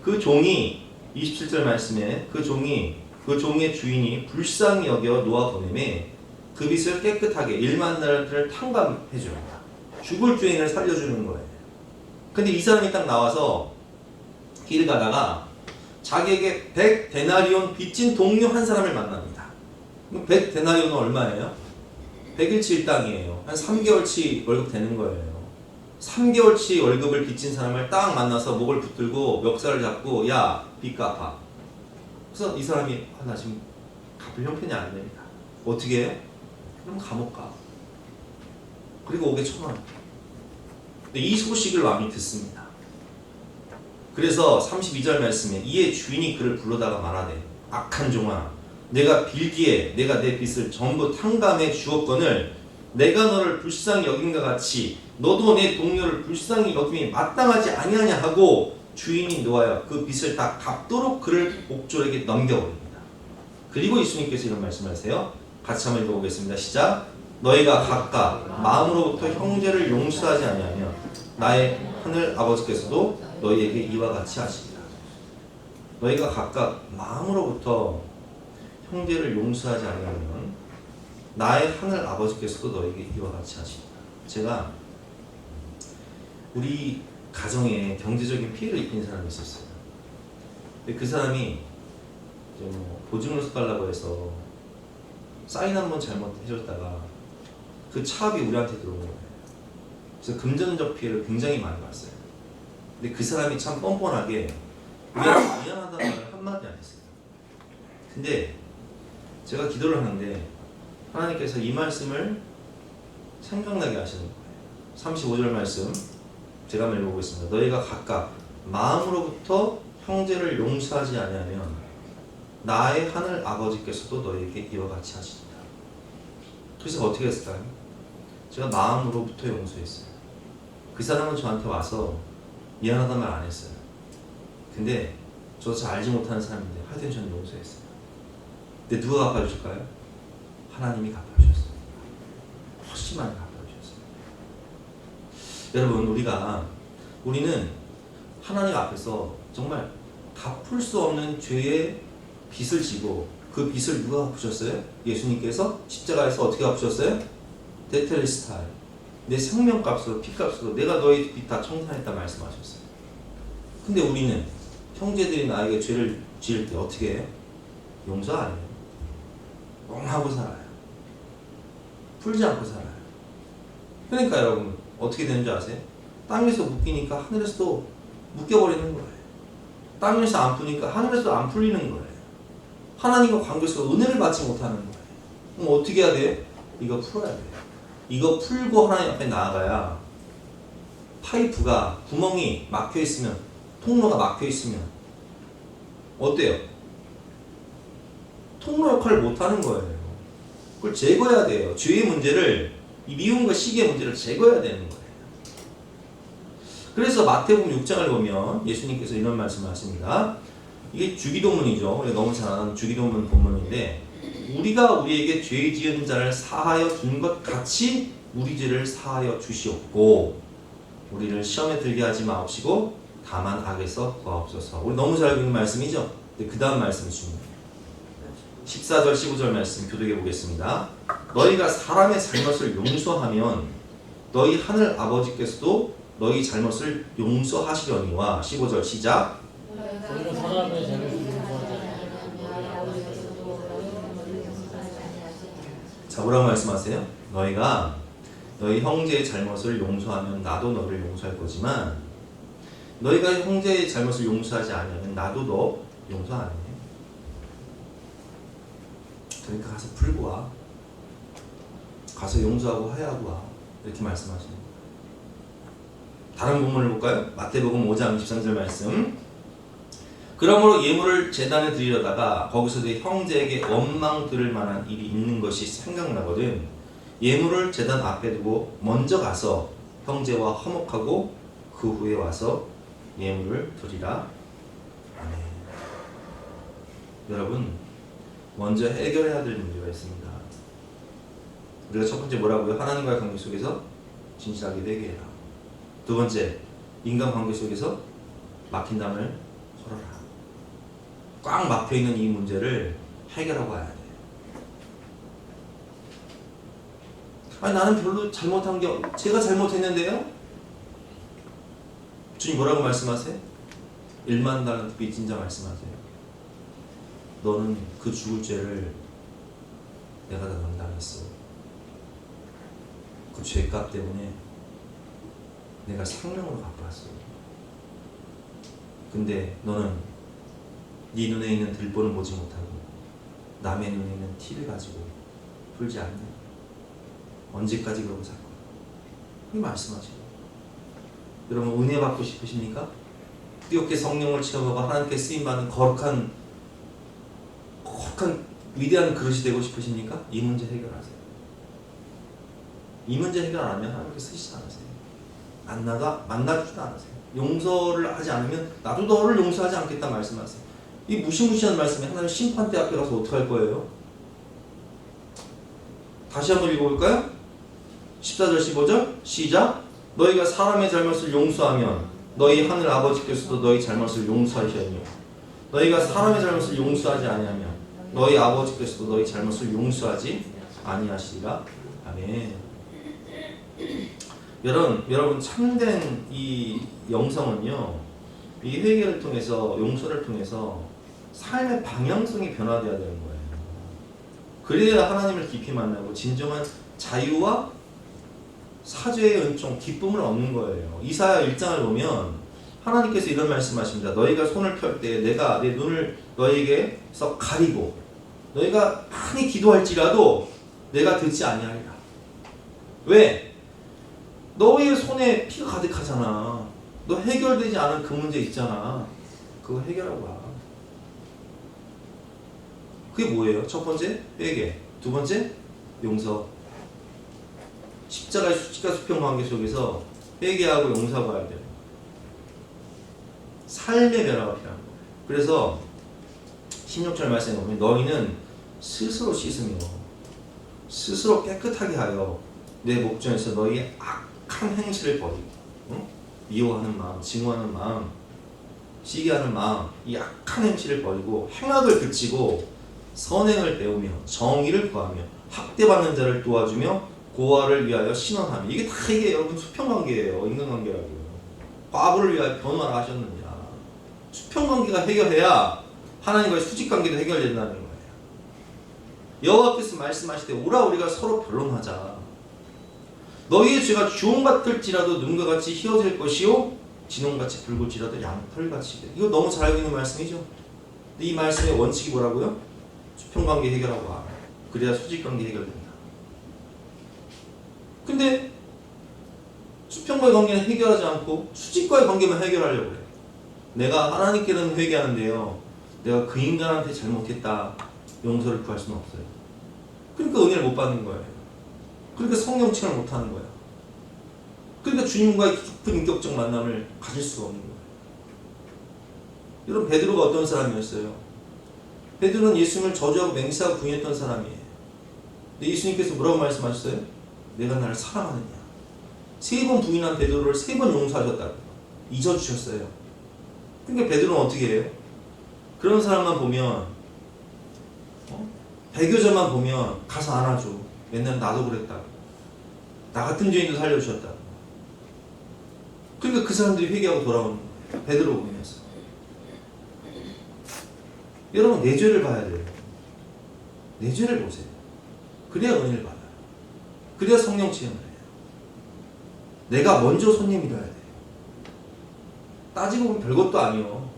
그 종이 27절 말씀에 그 종의 주인이 불쌍히 여겨 놓아 보내매 그 빚을 깨끗하게 10,000달란트를 탕감해 줍니다. 죽을 주인을 살려주는 거예요. 근데 이 사람이 딱 나와서 길을 가다가 자기에게 100데나리온 빚진 동료 한 사람을 만납니다. 100데나리온은 얼마예요? 100일치 일당이에요. 한 3개월치 월급 되는 거예요. 3개월치 월급을 빚진 사람을 딱 만나서 목을 붙들고 멱살을 잡고 야, 빚 갚아. 그래서 이 사람이 나 지금 갚을 형편이 안 됩니다. 어떻게 해요? 그럼 감옥 가. 그리고 5개 1,000원. 근데 이 소식을 왕이 듣습니다. 그래서 32절 말씀에 이에 주인이 그를 불러다가 말하되 악한 종아, 내가 빌기에 내가 내 빚을 전부 탕감해 주었거늘 내가 너를 불쌍히 여김과 같이 너도 내 동료를 불쌍히 여김이 마땅하지 아니하냐 하고 주인이 놓아야 그 빚을 다 갚도록 그를 옥졸에게 넘겨버립니다. 그리고 예수님께서 이런 말씀하세요. 같이 한번 읽어보겠습니다. 시작. 너희가 각각 마음으로부터 형제를 용서하지 아니하면 나의 하늘 아버지께서도 너희에게 이와 같이 하시리라. 너희가 각각 마음으로부터 형제를 용서하지 않으면 나의 하늘 아버지께서도 너에게 이와 같이 하시리라. 제가 우리 가정에 경제적인 피해를 입힌 사람이 있었어요. 근데 그 사람이 보증을 써달라고 해서 사인 한번 잘못 해줬다가 그 차압이 우리한테 들어온 거예요. 그래서 금전적 피해를 굉장히 많이 봤어요. 근데 그 사람이 참 뻔뻔하게 우리한테 미안하다는 말을 한마디 안 했어요. 근데 제가 기도를 하는데 하나님께서 이 말씀을 생각나게 하시는 거예요. 35절 말씀 제가 한번 읽어보겠습니다. 너희가 각각 마음으로부터 형제를 용서하지 아니하면 나의 하늘 아버지께서도 너희에게 이와 같이 하시리라. 그래서 어떻게 했을까요? 제가 마음으로부터 용서했어요. 그 사람은 저한테 와서 미안하다는 말 안 했어요. 근데 저도 잘 알지 못하는 사람인데 하여튼 저는 용서했어요. 근데 누가 갚아주실까요? 하나님이 갚아주셨어요. 훨씬 많이 갚아주셨어요. 여러분 우리는 하나님 앞에서 정말 갚을 수 없는 죄의 빚을 지고 그 빚을 누가 갚으셨어요? 예수님께서 십자가에서 어떻게 갚으셨어요? 데텔리스타이, 내 생명값으로 피값으로 내가 너희 빚 다 청산했다 말씀하셨어요. 근데 우리는 형제들이 나에게 죄를 지을 때 어떻게 해요? 용서 안 해요. 엉하고 살아요. 풀지 않고 살아요. 그러니까 여러분 어떻게 되는 줄 아세요? 땅에서 묶이니까 하늘에서도 묶여버리는 거예요. 땅에서 안 푸니까 하늘에서도 안 풀리는 거예요. 하나님과 관계에서 은혜를 받지 못하는 거예요. 그럼 어떻게 해야 돼요? 이거 풀어야 돼요. 이거 풀고 하나님 앞에 나아가야 파이프가 구멍이 막혀있으면, 통로가 막혀있으면 어때요? 통로 역할을 못하는 거예요. 그걸 제거해야 돼요. 죄의 문제를 이 미움과 시기의 문제를 제거해야 되는 거예요. 그래서 마태복음 6장을 보면 예수님께서 이런 말씀을 하십니다. 이게 주기도문이죠. 우리가 너무 잘 아는 주기도문 본문인데 우리가 우리에게 죄 지은 자를 사하여 준 것 같이 우리 죄를 사하여 주시옵고 우리를 시험에 들게 하지 마옵시고 다만 악에서 구하옵소서. 우리 너무 잘 알고 있는 말씀이죠. 근데 그 다음 말씀이 중요해요. 14절 15절 말씀 교독해 보겠습니다. 너희가 사람의 잘못을 용서하면 너희 하늘 아버지께서도 너희 잘못을 용서하시려니와 15절 시작. 자, 뭐라고 말씀하세요? 너희가 너희 형제의 잘못을 용서하면 나도 너를 용서할 거지만 너희가 형제의 잘못을 용서하지 않으면 나도 너 용서 안 해. 그러니까 가서 풀고 와. 가서 용서하고 화해하고 와. 이렇게 말씀하시는 거예요. 다른 본문을 볼까요? 마태복음 5장 23절 말씀. 그러므로 예물을 제단에 드리려다가 거기서 내 형제에게 원망 들을 만한 일이 있는 것이 생각나거든 예물을 제단 앞에 두고 먼저 가서 형제와 화목하고 그 후에 와서 예물을 드리라. 아멘. 여러분 먼저 해결해야 될 문제가 있습니다. 우리가 첫 번째 뭐라고요? 하나님과의 관계 속에서 진실하게 회개해라. 두 번째, 인간 관계 속에서 막힌 담을 헐어라. 꽉 막혀있는 이 문제를 해결하고 와야 돼. 아니 나는 별로 잘못한 게 제가 잘못했는데요? 주님 뭐라고 말씀하세요? 1만 달란트 빚진 자 말씀하세요. 너는 그 죽을 죄를 내가 다 감당했어. 그 죄값 때문에 내가 생명으로 갚았어. 근데 너는 네 눈에 있는 들보는 보지 못하고 남의 눈에 있는 티를 가지고 풀지 않냐? 언제까지 그러고 살 거야? 이 말씀하시고 여러분 은혜 받고 싶으십니까? 뜨겁게 성령을 체험하고 하나님께 쓰임받는 거룩한 위대한 그릇이 되고 싶으십니까? 이 문제 해결하세요. 이 문제 해결 안 하면 하나님께 쓰시지 않으세요. 만나주지도 않으세요. 용서를 하지 않으면 나도 너를 용서하지 않겠다 말씀하세요. 이 무시무시한 말씀에 하나님 심판대 앞에 가서 어떻게 할 거예요? 다시 한번 읽어볼까요? 14절 15절 시작. 너희가 사람의 잘못을 용서하면 너희 하늘 아버지께서도 너희 잘못을 용서하시려니와 너희가 사람의 잘못을 용서하지 아니하면 너희 아버지께서도 너희 잘못을 용서하지 아니하시리라. 아멘. 여러분 참된 이 영성은요, 이 회개를 통해서 용서를 통해서 삶의 방향성이 변화되어야 되는 거예요. 그래야 하나님을 깊이 만나고 진정한 자유와 사죄의 은총, 기쁨을 얻는 거예요. 이사야 1장을 보면 하나님께서 이런 말씀하십니다. 너희가 손을 펼 때 내가 내 눈을 너희에게서 가리고 너희가 많이 기도할지라도 내가 듣지 아니하리라. 왜? 너희의 손에 피가 가득하잖아. 너 해결되지 않은 그 문제 있잖아. 그거 해결하고 와. 그게 뭐예요? 첫 번째 회개, 두 번째 용서. 십자가의 수치가 수평 관계 속에서 회개하고 용서하고 와야 돼요. 삶의 변화가 필요한 거예요. 그래서 16절 말씀에 보면 너희는 스스로 씻으며 스스로 깨끗하게 하여 내 목전에서 너희의 악한 행실을 버리고, 미워하는 마음, 증오하는 마음, 시기하는 마음, 이 악한 행실을 버리고 행악을 그치고 선행을 배우며 정의를 구하며 학대받는 자를 도와주며 고아를 위하여 신원하며. 이게 다 이게 여러분 수평관계예요. 인간관계라고요. 과부를 위하여 변호하라 하셨느니라. 수평관계가 해결해야 하나님과의 수직관계도 해결된다는 거예요. 여호와께서 말씀하실 때 오라 우리가 서로 변론하자. 너희의 죄가 주홍 같을지라도 눈과 같이 희어질 것이요 진홍같이 붉을지라도 양털같이 돼. 이거 너무 잘 알고 있는 말씀이죠. 근데 이 말씀의 원칙이 뭐라고요? 수평관계 해결하고 와. 그래야 수직관계 해결된다. 근데 수평과의 관계는 해결하지 않고 수직과의 관계만 해결하려고 그래. 내가 하나님께는 회개하는데요, 내가 그 인간한테 잘못했다, 용서를 구할 수는 없어요. 그러니까 은혜를 못 받는 거예요. 그러니까 성령 체험을 못하는 거야. 그러니까 주님과의 깊은 인격적 만남을 가질 수가 없는 거야. 여러분, 베드로가 어떤 사람이었어요? 베드로는 예수님을 저주하고 맹세하고 부인했던 사람이에요. 근데 예수님께서 뭐라고 말씀하셨어요? 내가 나를 사랑하느냐. 3번 부인한 베드로를 3번 용서하셨다고 잊어주셨어요. 그러니까 베드로는 어떻게 해요? 그런 사람만 보면, 배교자만 보면 가서 안아줘. 맨날 나도 그랬다고. 나 같은 죄인도 살려주셨다고. 그러니까 그 사람들이 회개하고 돌아오는 거예요. 베드로 보면서. 여러분, 내 죄를 봐야 돼요. 내 죄를 보세요. 그래야 은혜를 받아요. 그래야 성령 체험을 해요. 내가 먼저 손님이 돼야 돼요. 따지고 보면 별것도 아니에요.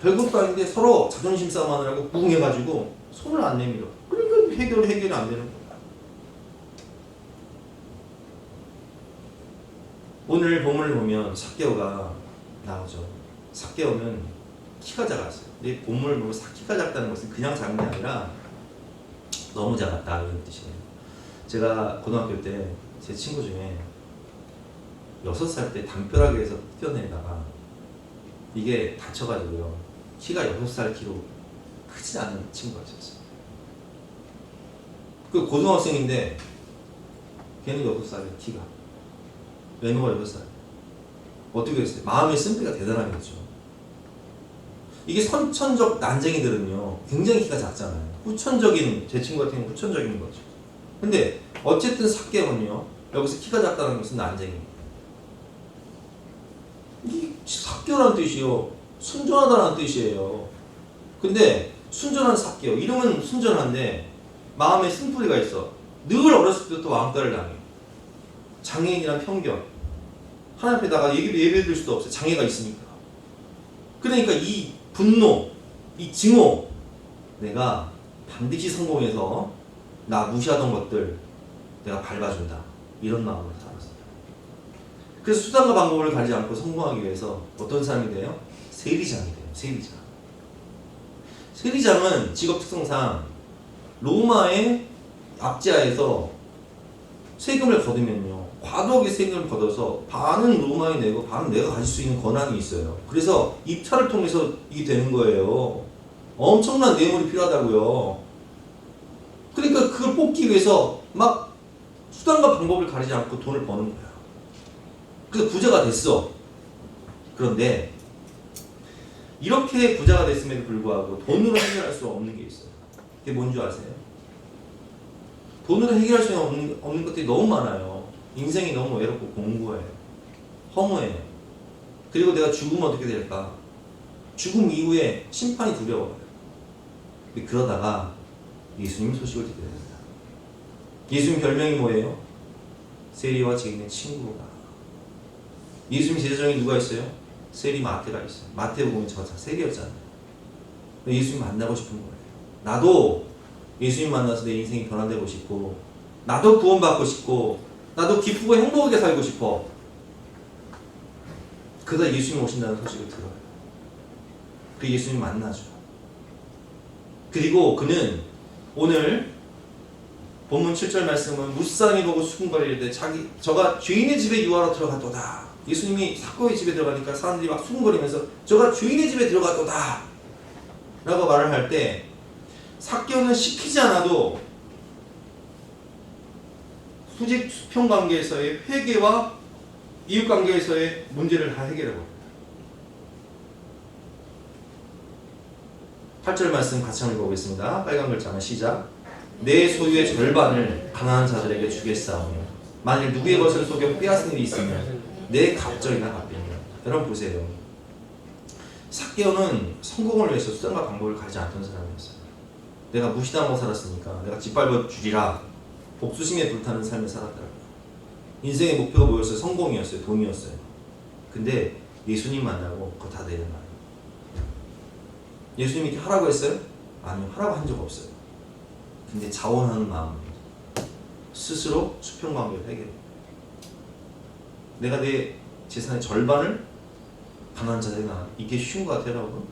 별것도 아닌데 서로 자존심 싸움 하느라고 구웅해가지고 손을 안 내밀어. 그러니까 해결이 안 되는 거야. 오늘 본문을 보면 삭개오가 나오죠. 삭개오는 키가 작았어요. 근데 본문을 보면 키가 작다는 것은 그냥 작은 게 아니라 너무 작았다 이런 뜻이에요. 제가 고등학교 때 제 친구 중에 6살 때 담벼락에서 뛰어내리다가 이게 다쳐가지고요. 키가 6살 키로 크지 않은 친구가 있었어요. 그 고등학생인데 걔는 6살이에요. 키가. 외모가 6살. 어떻게 했어요? 마음의 쓴기가 대단한 거죠. 이게 선천적 난쟁이들은요 굉장히 키가 작잖아요. 후천적인, 제 친구 같은 경우는 후천적인 거죠. 근데 어쨌든 삭개오는요 여기서 키가 작다는 것은 난쟁이에요. 이게 삭개오라는 뜻이요 순전하다는 뜻이에요. 근데 순전한 삭개오, 이름은 순전한데 마음에 쓴뿌리가 있어. 늘 어렸을 때부터 왕따를 당해요. 장애인이란 편견, 하나님 앞에다가 예배 드릴 수도 없어요. 장애가 있으니까. 그러니까 이 분노, 이 증오, 내가 반드시 성공해서 나 무시하던 것들 내가 밟아준다, 이런 마음으로 살았어요. 그래서 수단과 방법을 가리지 않고 성공하기 위해서 어떤 사람이 돼요? 세리장이 돼요. 세리장. 세리장은 직업 특성상 로마의 압제하에서 세금을 거두면요 과도하게 세금을 걷어서 반은 로마에 내고 반은 내가 가질 수 있는 권한이 있어요. 그래서 입찰을 통해서 이게 되는 거예요. 엄청난 뇌물이 필요하다고요. 그러니까 그걸 뽑기 위해서 막 수단과 방법을 가리지 않고 돈을 버는 거야. 그래서 부자가 됐어. 그런데 이렇게 부자가 됐음에도 불구하고 돈으로 해결할 수 없는 게 있어요. 그게 뭔지 아세요? 돈으로 해결할 수 없는 것들이 너무 많아요. 인생이 너무 외롭고 공고해요. 허무해요. 그리고 내가 죽으면 어떻게 될까? 죽음 이후에 심판이 두려워요. 그러다가 예수님 소식을 듣게 됩니다. 예수님 별명이 뭐예요? 세리와 죄인의 친구가. 예수님 제자중에 누가 있어요? 세리 마태가 있어요. 마태복음에 저자 세리였잖아요. 예수님 만나고 싶은 거예요. 나도 예수님 만나서 내 인생이 변화되고 싶고, 나도 구원받고 싶고, 나도 기쁘고 행복하게 살고 싶어. 그러다 예수님 오신다는 소식을 들어요. 그 예수님 만나죠. 그리고 그는 오늘 본문 7절 말씀은 무쌍히 보고 수군거리는데 저가 죄인의 집에 유하러 들어갔도다. 예수님이 삭개오의 집에 들어가니까 사람들이 막 수군거리면서 저가 죄인의 집에 들어갔도다 라고 말을 할 때 삭개오는 시키지 않아도 수직 수평 관계에서의 회개와 이웃 관계에서의 문제를 다 해결해버려요. 8절 말씀 같이 한번 읽어보겠습니다. 빨간 글자만 시작. 내 소유의 절반을 가난한 자들에게 주겠사오며 만일 누구의 것을 속여 빼앗은 일이 있으면 내 갑절이나 갚으리라. 여러분 보세요. 삭개오는 성공을 위해서 수단과 방법을 가리지 않던 사람이었어요. 내가 무시당하고 살았으니까 내가 짓밟아 주리라. 복수심에 불타는 삶을 살았더라고요. 인생의 목표가 뭐였어요? 성공이었어요. 돈이었어요. 근데 예수님 만나고 그거 다 내려놔요. 예수님이 이렇게 하라고 했어요? 아니요. 하라고 한 적 없어요. 근데 자원하는 마음입니다. 스스로 수평관계를 해결해요. 내가 내 재산의 절반을 가난한 자에게 나. 이게 쉬운 것 같아요, 여러분?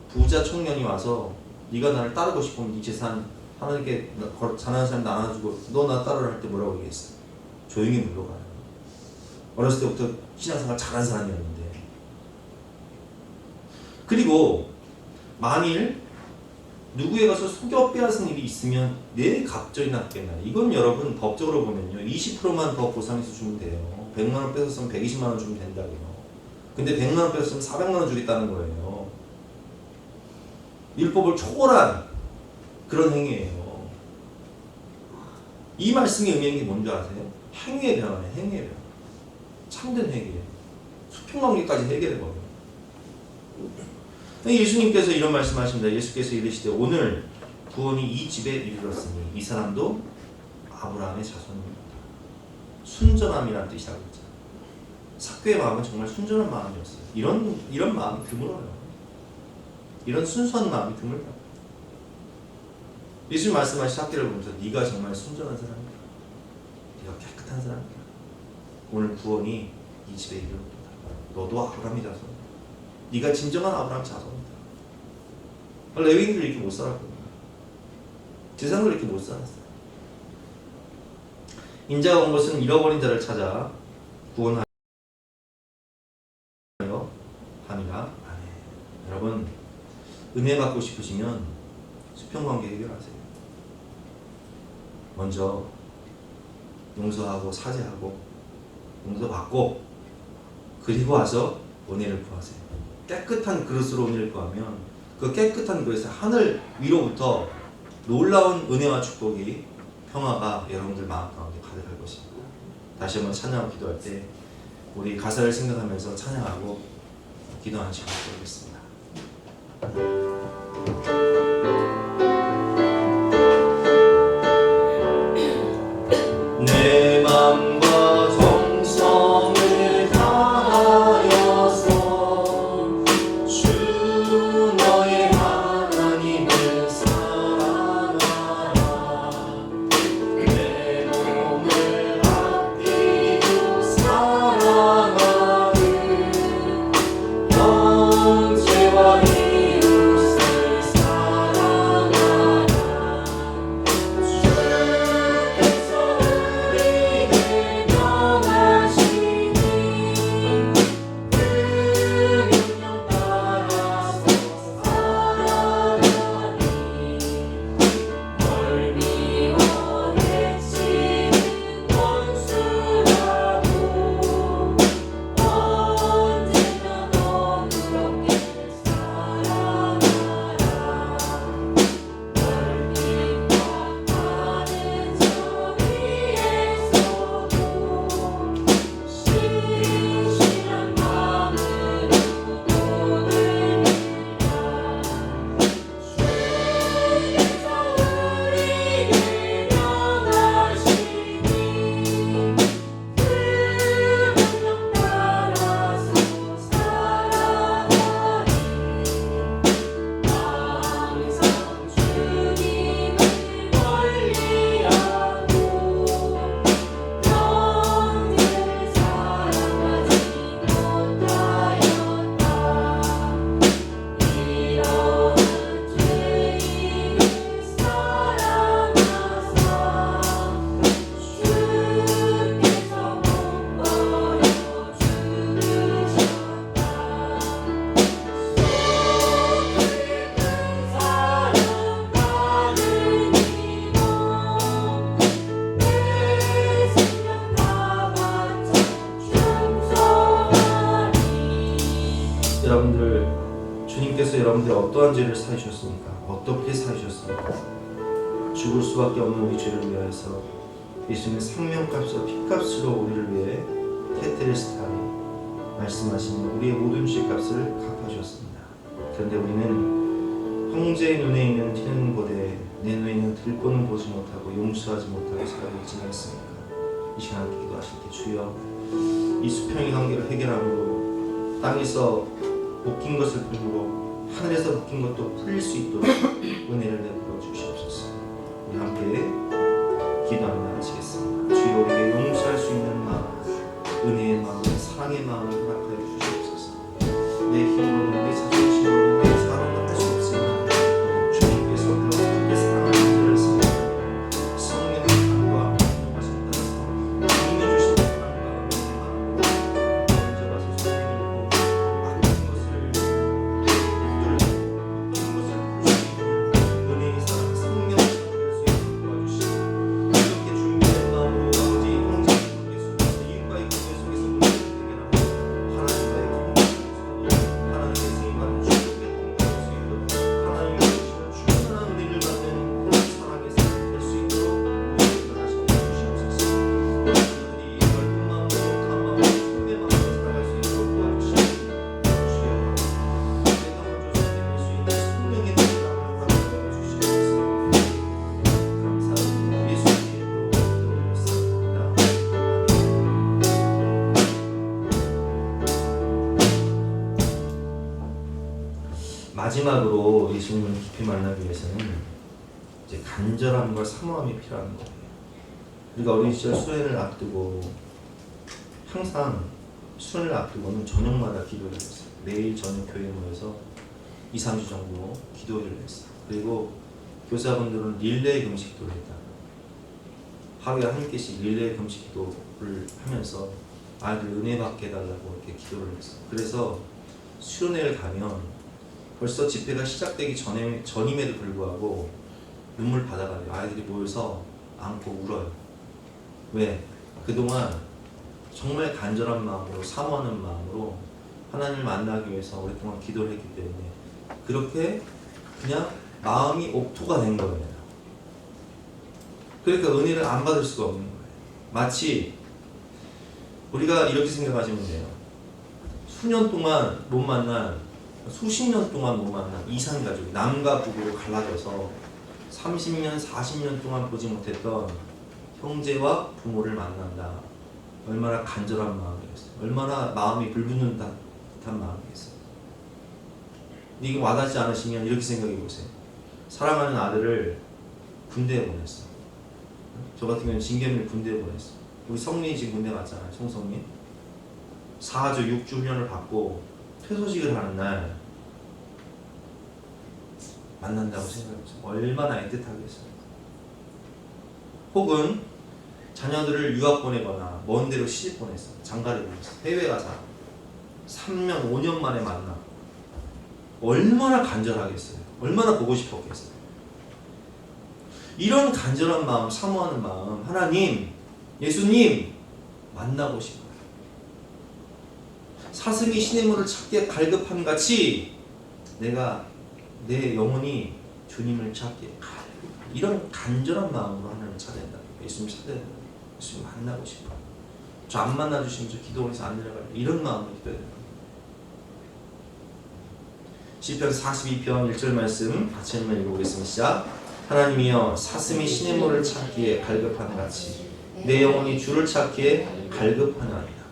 부자 청년이 와서 네가 나를 따르고 싶으면 네 재산 하나님께 잘하는 사람 나눠주고 너 나 따르라 할 때 뭐라고 얘기했어? 조용히 물러가요. 어렸을 때부터 신앙생활 잘한 사람이었는데. 그리고 만일 누구에 가서 속여 빼앗은 일이 있으면 내 갑절이 낫겠나. 이건 여러분 법적으로 보면요 20%만 더 보상해서 주면 돼요. 100만 원 뺏었으면 120만 원 주면 된다고요. 근데 100만 원 뺏었으면 400만 원 주겠다는 거예요. 율법을 초월한 그런 행위예요. 이 말씀이 의미하는 게 뭔지 아세요? 행위의 변화네. 행위의 변화. 참된 회개예요. 수평관계까지 해결해버려요. 예수님께서 이런 말씀하십니다. 예수께서 이르시되 오늘 구원이 이 집에 이르렀으니 이 사람도 아브라함의 자손입니다. 순전함이라는 뜻이라고 했잖아요. 삭개의 마음은 정말 순전한 마음이었어요. 이런 마음이 드물어요. 이런 순수한 마음이 드물어요. 예수님 말씀하신 삭개를 보면서 네가 정말 순전한 사람이야. 네가 깨끗한 사람이야. 오늘 구원이 이 집에 이르렀다. 너도 아브라함의 자손. 네가 진정한 아브라함 자손이다. 레위인들이 이렇게 못 살았거든요. 제사장들이 이렇게 못 살았어요. 인자가 온 것은 잃어버린 자를 찾아 구원하여 함이라. 아멘. 여러분 은혜 받고 싶으시면 수평관계 해결하세요. 먼저 용서하고 사죄하고 용서받고 그리고 와서 은혜를 구하세요. 깨끗한 그릇으로 은혜를 구하면 그 깨끗한 그릇에 하늘 위로부터 놀라운 은혜와 축복이 평화가 여러분들 마음 가운데 가득할 것입니다. 다시 한번 찬양하고 기도할 때 우리 가사를 생각하면서 찬양하고 기도하는 시간 갖겠습니다. 내 맘과 정성을 다하여서 주 너의 하나님을 사랑하라. 내 몸을 아끼고 사랑하는 형제와 이웃을 사랑하라. 주께서 우리를 명하시니 그 명령 따라서 살아가니 널 미워 해치는 원수라도 언제나 너그럽게 살아가라. 널 핍박하는 자 위에서도 신실한 마음으로 오늘이라. 주께서 우리를 명하시니 그 명령 따라서 살아가니 항상 주님을 멀리하고 형제를 사랑하지 못하였다. 이러한 죄인을 사랑하사 주께서 못 버려 주으셨다. 큰 사랑 받은 이모 내 생명 다 바쳐 충성하리. 여러분들 주님께서 여러분들 어떠한 죄를 사주셨습니까? 어떻게 사주셨습니까? 죽을 수밖에 없는 우리 죄를 위하여서 예수님의 생명값과 피값으로 우리를 위해 테텔레스타에 말씀하신 우리의 모든 죄값을 갚아주셨습니다. 그런데 우리는 형제의 눈에 있는 티는 보되 내 눈에 있는 들보는 보지 못하고 용서하지 못하고 살고 있지 않습니까? 이 시간 기도하실 때 주여 이 수평의 관계를 해결함으로 땅에서 묶인 것을 풀므로 하늘에서 묶인 것도 풀릴 수 있도록 은혜를 내버려 주시옵소서. 우리 함께 기도하며 마치겠습니다. 주여 우리에게 용서할 수 있는 마음, 은혜의 마음, 사랑의 마음을 허락하여 주시옵소서. 내 힘으로는 내 자존심으로는 내 사랑으로 할 수 없지만 주님께서 그렇게 사랑하는 자를 마지막으로 예수님을 깊이 만나기 위해서는 이제 간절함과 사모함이 필요한 거예요. 우리가 어린 시절 수련을 앞두고 항상 수련을 앞두고는 저녁마다 기도를 했어요. 매일 저녁 교회에 모여서 2, 3주 정도 기도를 했어요. 그리고 교사분들은 릴레이 금식 기도를 했다. 하루에 한 개씩 릴레이 금식 기도를 하면서 아이들 은혜 받게 해달라고 이렇게 기도를 했어요. 그래서 수련회를 가면 벌써 집회가 시작되기 전임에도 불구하고 눈물 바다가 돼요. 아이들이 모여서 안고 울어요. 왜? 그동안 정말 간절한 마음으로 사모하는 마음으로 하나님을 만나기 위해서 오랫동안 기도를 했기 때문에 그렇게 그냥 마음이 옥토가 된 거예요. 그러니까 은혜를 안 받을 수가 없는 거예요. 마치 우리가 이렇게 생각하시면 돼요. 수년 동안 못 만난, 수십 년 동안 못 만난 이산가족, 남과 부부로 갈라져서 30년, 40년 동안 보지 못했던 형제와 부모를 만난다. 얼마나 간절한 마음이겠어요. 얼마나 마음이 불붙는 듯한 마음이겠어요. 근데 이게 와닿지 않으시면 이렇게 생각해 보세요. 사랑하는 아들을 군대에 보냈어. 저 같은 경우는 진계민을 군대에 보냈어. 우리 성민이 지금 군대 갔잖아요. 송성민. 4주, 6주 훈련을 받고 퇴소식을 하는 날 만난다고 생각해보세요. 얼마나 애틋하겠어요. 혹은 자녀들을 유학 보내거나 먼 데로 시집 보냈어. 장가를 보냈어. 해외 가서 3년, 5년 만에 만나. 얼마나 간절하겠어요. 얼마나 보고 싶었겠어요. 이런 간절한 마음, 사모하는 마음, 하나님, 예수님 만나고 싶어요. 사슴이 시냇물을 찾기에 갈급함 같이 내가 내 영혼이 주님을 찾기에 이런 간절한 마음으로 하나님을 찾아야 된다. 예수님 찾아야 된다. 예수님 만나고 싶어요. 저 안 만나주시면 저 기도원에서 안 내려가요. 이런 마음으로 기도해야 된다. 시편 42편 1절 말씀 같이 한번 읽어보겠습니다. 시작. 하나님이여 사슴이 시냇물을 찾기에 갈급하는 같이 내 영혼이 주를 찾기에 갈급하나이다.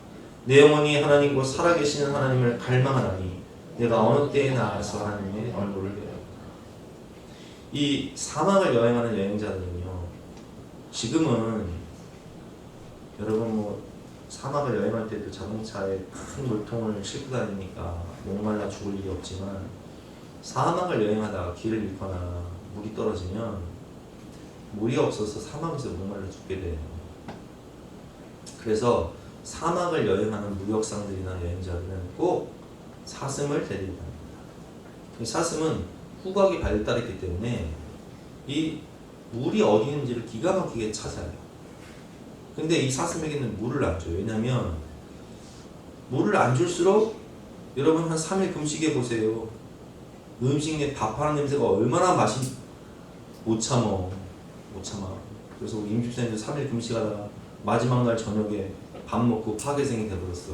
내 영혼이 하나님 곧 살아계시는 하나님을 갈망하나니 내가 어느 때에 나아서 하나님의 얼굴을 배우리라. 이 사막을 여행하는 여행자들은요, 지금은 여러분 뭐 사막을 여행할 때도 자동차에 큰 물통을 싣고 다니니까 목말라 죽을 일이 없지만 사막을 여행하다가 길을 잃거나 물이 떨어지면 물이 없어서 사막에서 목말라 죽게 돼요. 그래서 사막을 여행하는 무역상들이나 여행자들은 꼭 사슴을 데리고 갑니다. 사슴은 후각이 발달했기 때문에 이 물이 어디 있는지를 기가 막히게 찾아요. 근데 이 사슴에게는 물을 안 줘요. 왜냐면 물을 안 줄수록 여러분 한 3일 금식해 보세요. 음식에 밥하는 냄새가 얼마나 못 참아. 그래서 우리 임집사님도 3일 금식하다가 마지막 날 저녁에 밥 먹고 파괴생이 돼버렸어.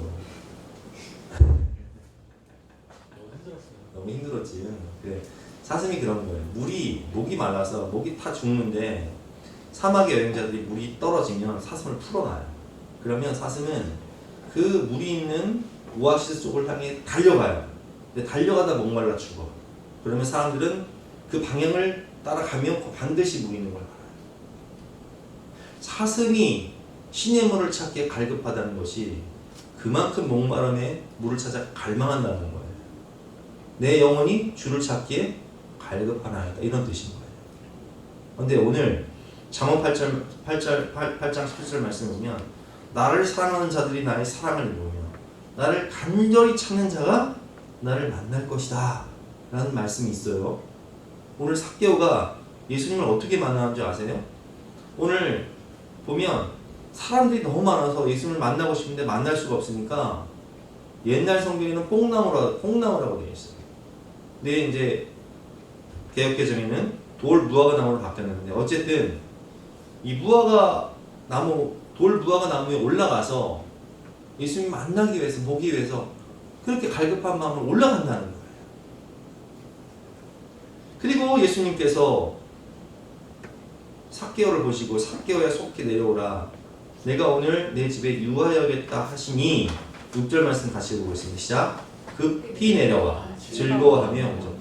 너무 힘들었지. 그래. 사슴이 그런 거예요. 목이 말라서 목이 다 죽는데 사막의 여행자들이 물이 떨어지면 사슴을 풀어놔요. 그러면 사슴은 그 물이 있는 오아시스 쪽을 향해 달려가요. 근데 달려가다 목말라 죽어. 그러면 사람들은 그 방향을 따라가면 반드시 물이 있는 걸 알아요. 사슴이 시냇물을 찾기에 갈급하다는 것이 그만큼 목마름에 물을 찾아 갈망한다는 거예요. 내 영혼이 주를 찾기에 갈급하나이다. 이런 뜻인 거예요. 그런데 오늘 잠언 8장 17절 말씀을 보면 나를 사랑하는 자들이 나의 사랑을 보며 나를 간절히 찾는 자가 나를 만날 것이다 라는 말씀이 있어요. 오늘 삭개오가 예수님을 어떻게 만나는 줄 아세요? 오늘 보면 사람들이 너무 많아서 예수님을 만나고 싶은데 만날 수가 없으니까 옛날 성경에는 뽕나무라고 되어 있어요. 근데 이제 개역개정에는 돌 무화과 나무로 바뀌었는데 어쨌든 이 돌 무화과 나무에 올라가서 예수님 만나기 위해서 보기 위해서 그렇게 갈급한 마음으로 올라간다는 거예요. 그리고 예수님께서 삭개오를 보시고 삭개오야 속히 내려오라 내가 오늘 내 집에 유하여야겠다 하시니 6절 말씀 같이 보겠습니다. 시작. 급히 내려와 즐거워하며 오셨다.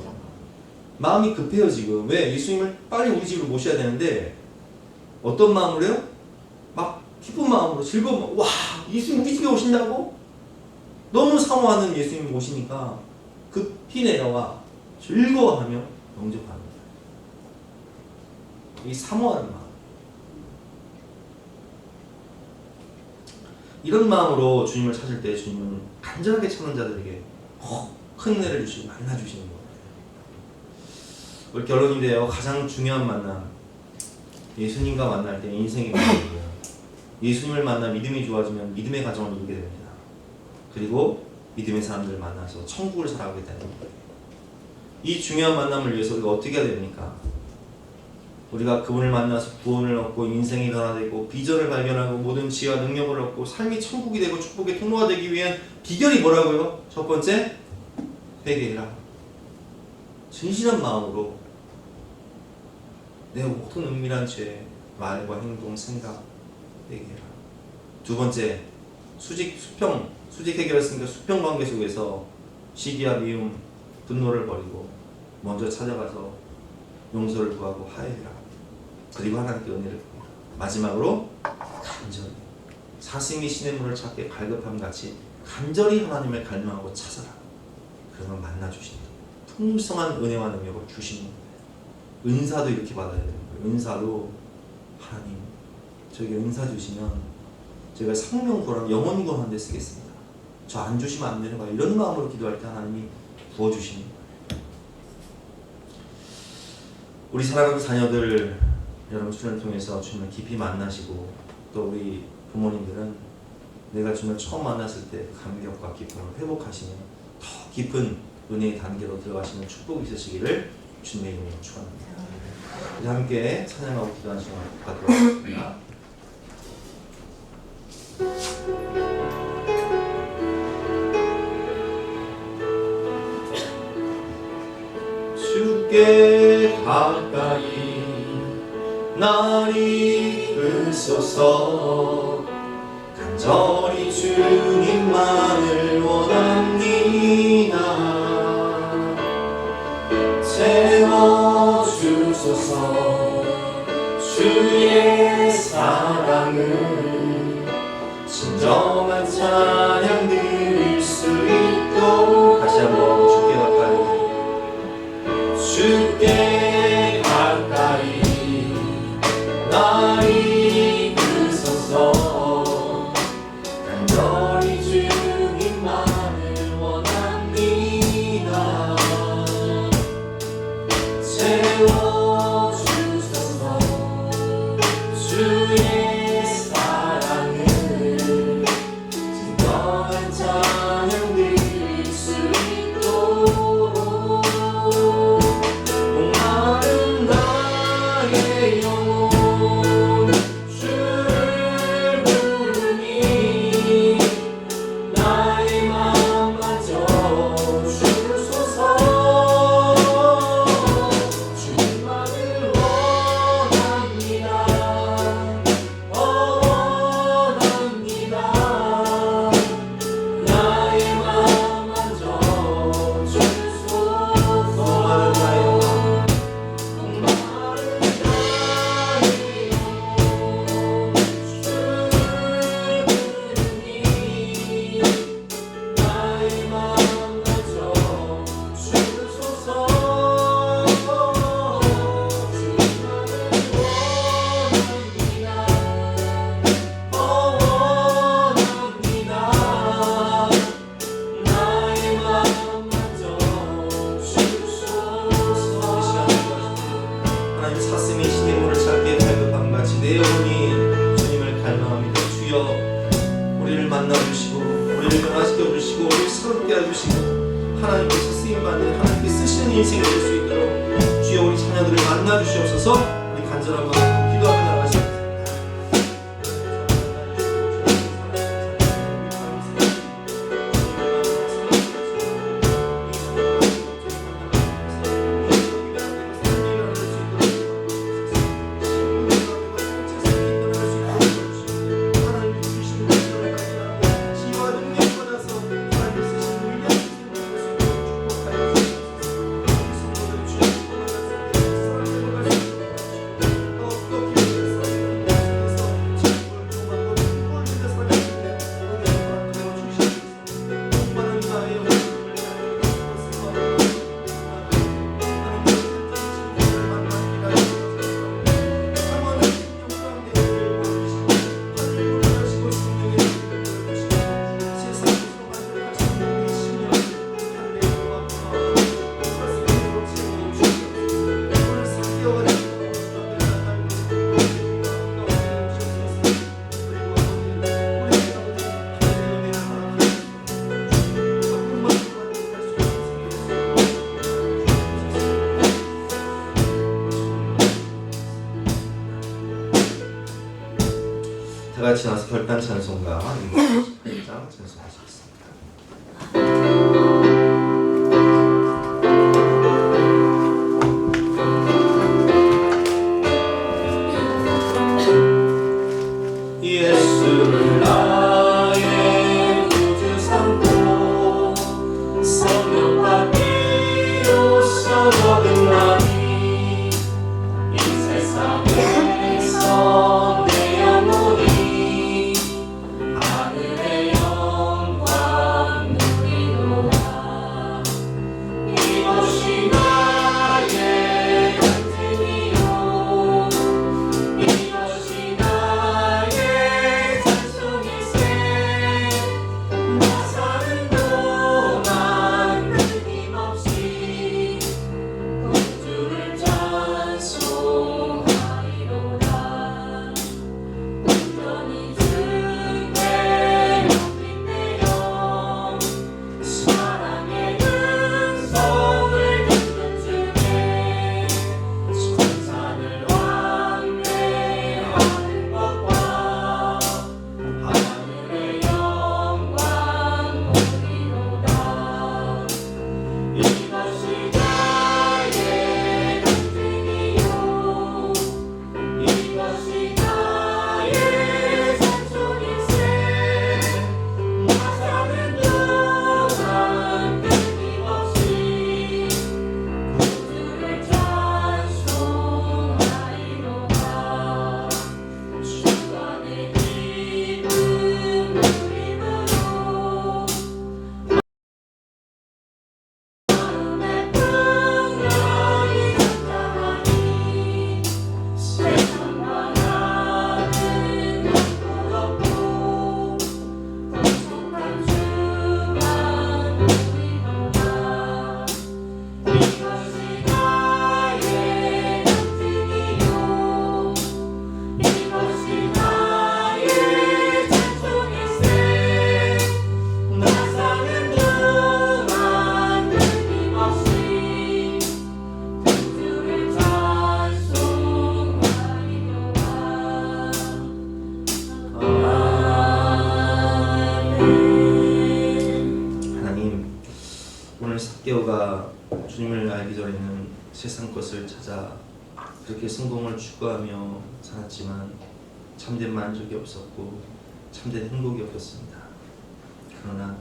마음이 급해요 지금. 왜? 예수님을 빨리 우리 집으로 모셔야 되는데 어떤 마음으로요? 막 기쁜 마음으로 즐거운 마음. 와, 예수님 우리 집에 오신다고? 너무 사모하는 예수님이 오시니까 급히 내려와 즐거워하며 영접합니다. 이 사모하는 마음. 이런 마음으로 주님을 찾을 때 주님은 간절하게 찾는 자들에게 큰 은혜를 주시고 만나주시는 거예요. 우리 결론인데요. 가장 중요한 만남. 예수님과 만날 때 인생이 바뀌고요. 예수님을 만나 믿음이 좋아지면 믿음의 가정을 이루게 됩니다. 그리고 믿음의 사람들을 만나서 천국을 살아가게 되는 거예요. 이 중요한 만남을 위해서 우리가 어떻게 해야 됩니까? 우리가 그분을 만나서 구원을 얻고 인생이 변화되고 비전을 발견하고 모든 지혜와 능력을 얻고 삶이 천국이 되고 축복의 통로가 되기 위한 비결이 뭐라고요? 첫 번째, 회개해라. 진실한 마음으로 내 모든 은밀한 죄, 말과 행동, 생각 회개해라. 두 번째, 수직 해결했으니까 수평 관계 속에서 시기와 미움, 분노를 버리고 먼저 찾아가서 용서를 구하고 화해해라. 그리고 하나님께 은혜를 구해라. 마지막으로 간절히 사슴이 신의 문을 찾게 갈급함 같이 간절히 하나님을 갈망하고 찾아라. 그러면 만나주신다. 풍성한 은혜와 능력을 주시는 거예요. 은사도 이렇게 받아야 되는 거예요. 은사도 하나님 저에게 은사 주시면 제가 생명 구원, 영원 구원하는 데 쓰겠습니다. 저 안 주시면 안 되는 거야. 이런 마음으로 기도할 때 하나님이 부어주시는 거예요. 우리 사랑하는 자녀들 여러분 수련을 통해서 주님을 깊이 만나시고 또 우리 부모님들은 내가 주님을 처음 만났을 때 감격과 기쁨을 회복하시는 더 깊은 은혜의 단계로 들어가시는 축복이 있으시기를 주님의 이름으로 축원합니다. 이제 함께 찬양하고 기도하는 시간 갖도록 하겠습니다. 주께 가까이 나를 이끄소서. 간절히 주님만을 원합니다. 채워주소서. 주의 사랑을 진정한 찬양 드릴 수 있도록. 다시 한번 주께 가까이 주께 가까이 나를 이끄소서. 간절히 주님만을 원합니다. 채워주소서. 주의 사랑을 진정한 찬양 드릴 수 있도록. 목마른 나의 영혼 주를 부르니 나의 마음 마저 주소서. 주님만을 원합니다. 원합니다. 나의 마음 마저 주소서. 목마른 나의 영혼 목마른 나의 영혼 주를 부르니 나의 마음 마저 주소서. 주님만을 원합니다. 원합니다. 나의 마음 마저 주소서. 하나님 사슴이 신의 문을 찾기에 갈급함 같이 내 영혼이 주님을 갈망합니다. 주여 우리를 만나주시고 우리를 변화시켜주시고 우리를 새롭게 해주시고 하나님께서 쓰임받는 하나님께 쓰시는 인생이 될 수 있도록 주여 우리 자녀들을 만나주시옵소서. 우리 간절한 마음으로 기도하며 나가시겠습니다. 주여 같이 나서 결단 찬송가 18장 찬송하시겠습니다. 예수를 나의 구주 삼고 성령과 비로소 거듭나니 이 세상에서 내 영혼이 하늘의 영광 누리노라. 이것이 나의 간증이요 이것이 나의 찬송일세. 나 사는 동안 끊임없이 구주를 찬송하리로다. 온전히 주께 높이내요 사랑의 음성을 듣는 중에 천사를 왕래하는 것과 하늘의 영광 보리로다. 이것이 나의 간증이요 이것이 나의 찬송일세. 나 사는 동안 끊임없이 구주를 찬송하리로다. 주간의 기쁨 누림으로 마음의 풍랑이 잠잠하니 세상과 나는 부럽고 거룩한 주만 누리노라. 이것이 나의 간증이요 이것이 나의 찬송일세. 나 사는 동안 끊임없이 구주를 찬송하리로다. 하나님, 오늘 삭개오가 주님을 알기 전에는 세상 것을 찾아 그렇게 성공을 추구하며 살았지만 참된 만족이 없었고 참된 행복이 없었습니다. 그러나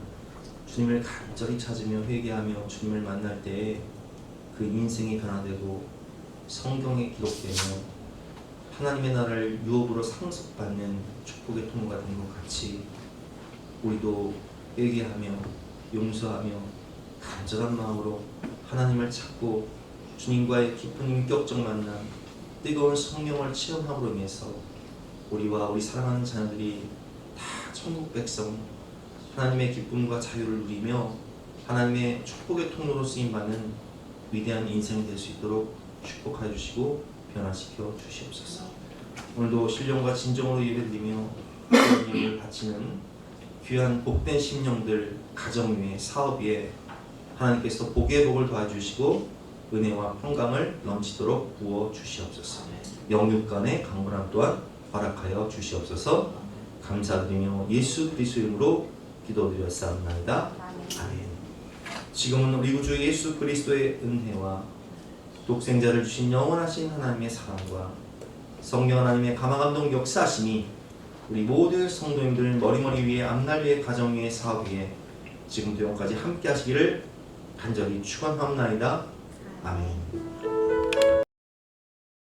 주님을 간절히 찾으며 회개하며 주님을 만날 때에 그 인생이 변화되고 성경에 기록되며 하나님의 나라를 유업으로 상속받는 축복의 통로가 된 것 같이 우리도 회개하며 용서하며 간절한 마음으로 하나님을 찾고 주님과의 깊은 인격적 만남, 뜨거운 성령을 체험함으로 인해서 우리와 우리 사랑하는 자녀들이 다 천국 백성, 하나님의 기쁨과 자유를 누리며 하나님의 축복의 통로로 쓰임받는 위대한 인생이 될 수 있도록 축복하여 주시고 변화시켜 주시옵소서. 오늘도 신령과 진정으로 예배드리며 예배를 바치는 귀한 복된 심령들 가정 위에 사업 위에 하나님께서 복의 복을 더해주시고 은혜와 평강을 넘치도록 부어 주시옵소서. 영육간의 강건함 또한 허락하여 주시옵소서. 감사드리며 예수 그리스도 이름으로 기도드렸사옵나이다. 아멘. 지금은 우리 구주 예수 그리스도의 은혜와 독생자를 주신 영원하신 하나님의 사랑과 성령 하나님의 감화감동 역사하심이 우리 모든 성도님들 머리머리 위에 앞날 위에 가정 위에 사업 위에 지금도 영까지 함께 하시기를 간절히 축원하옵나이다. 아멘.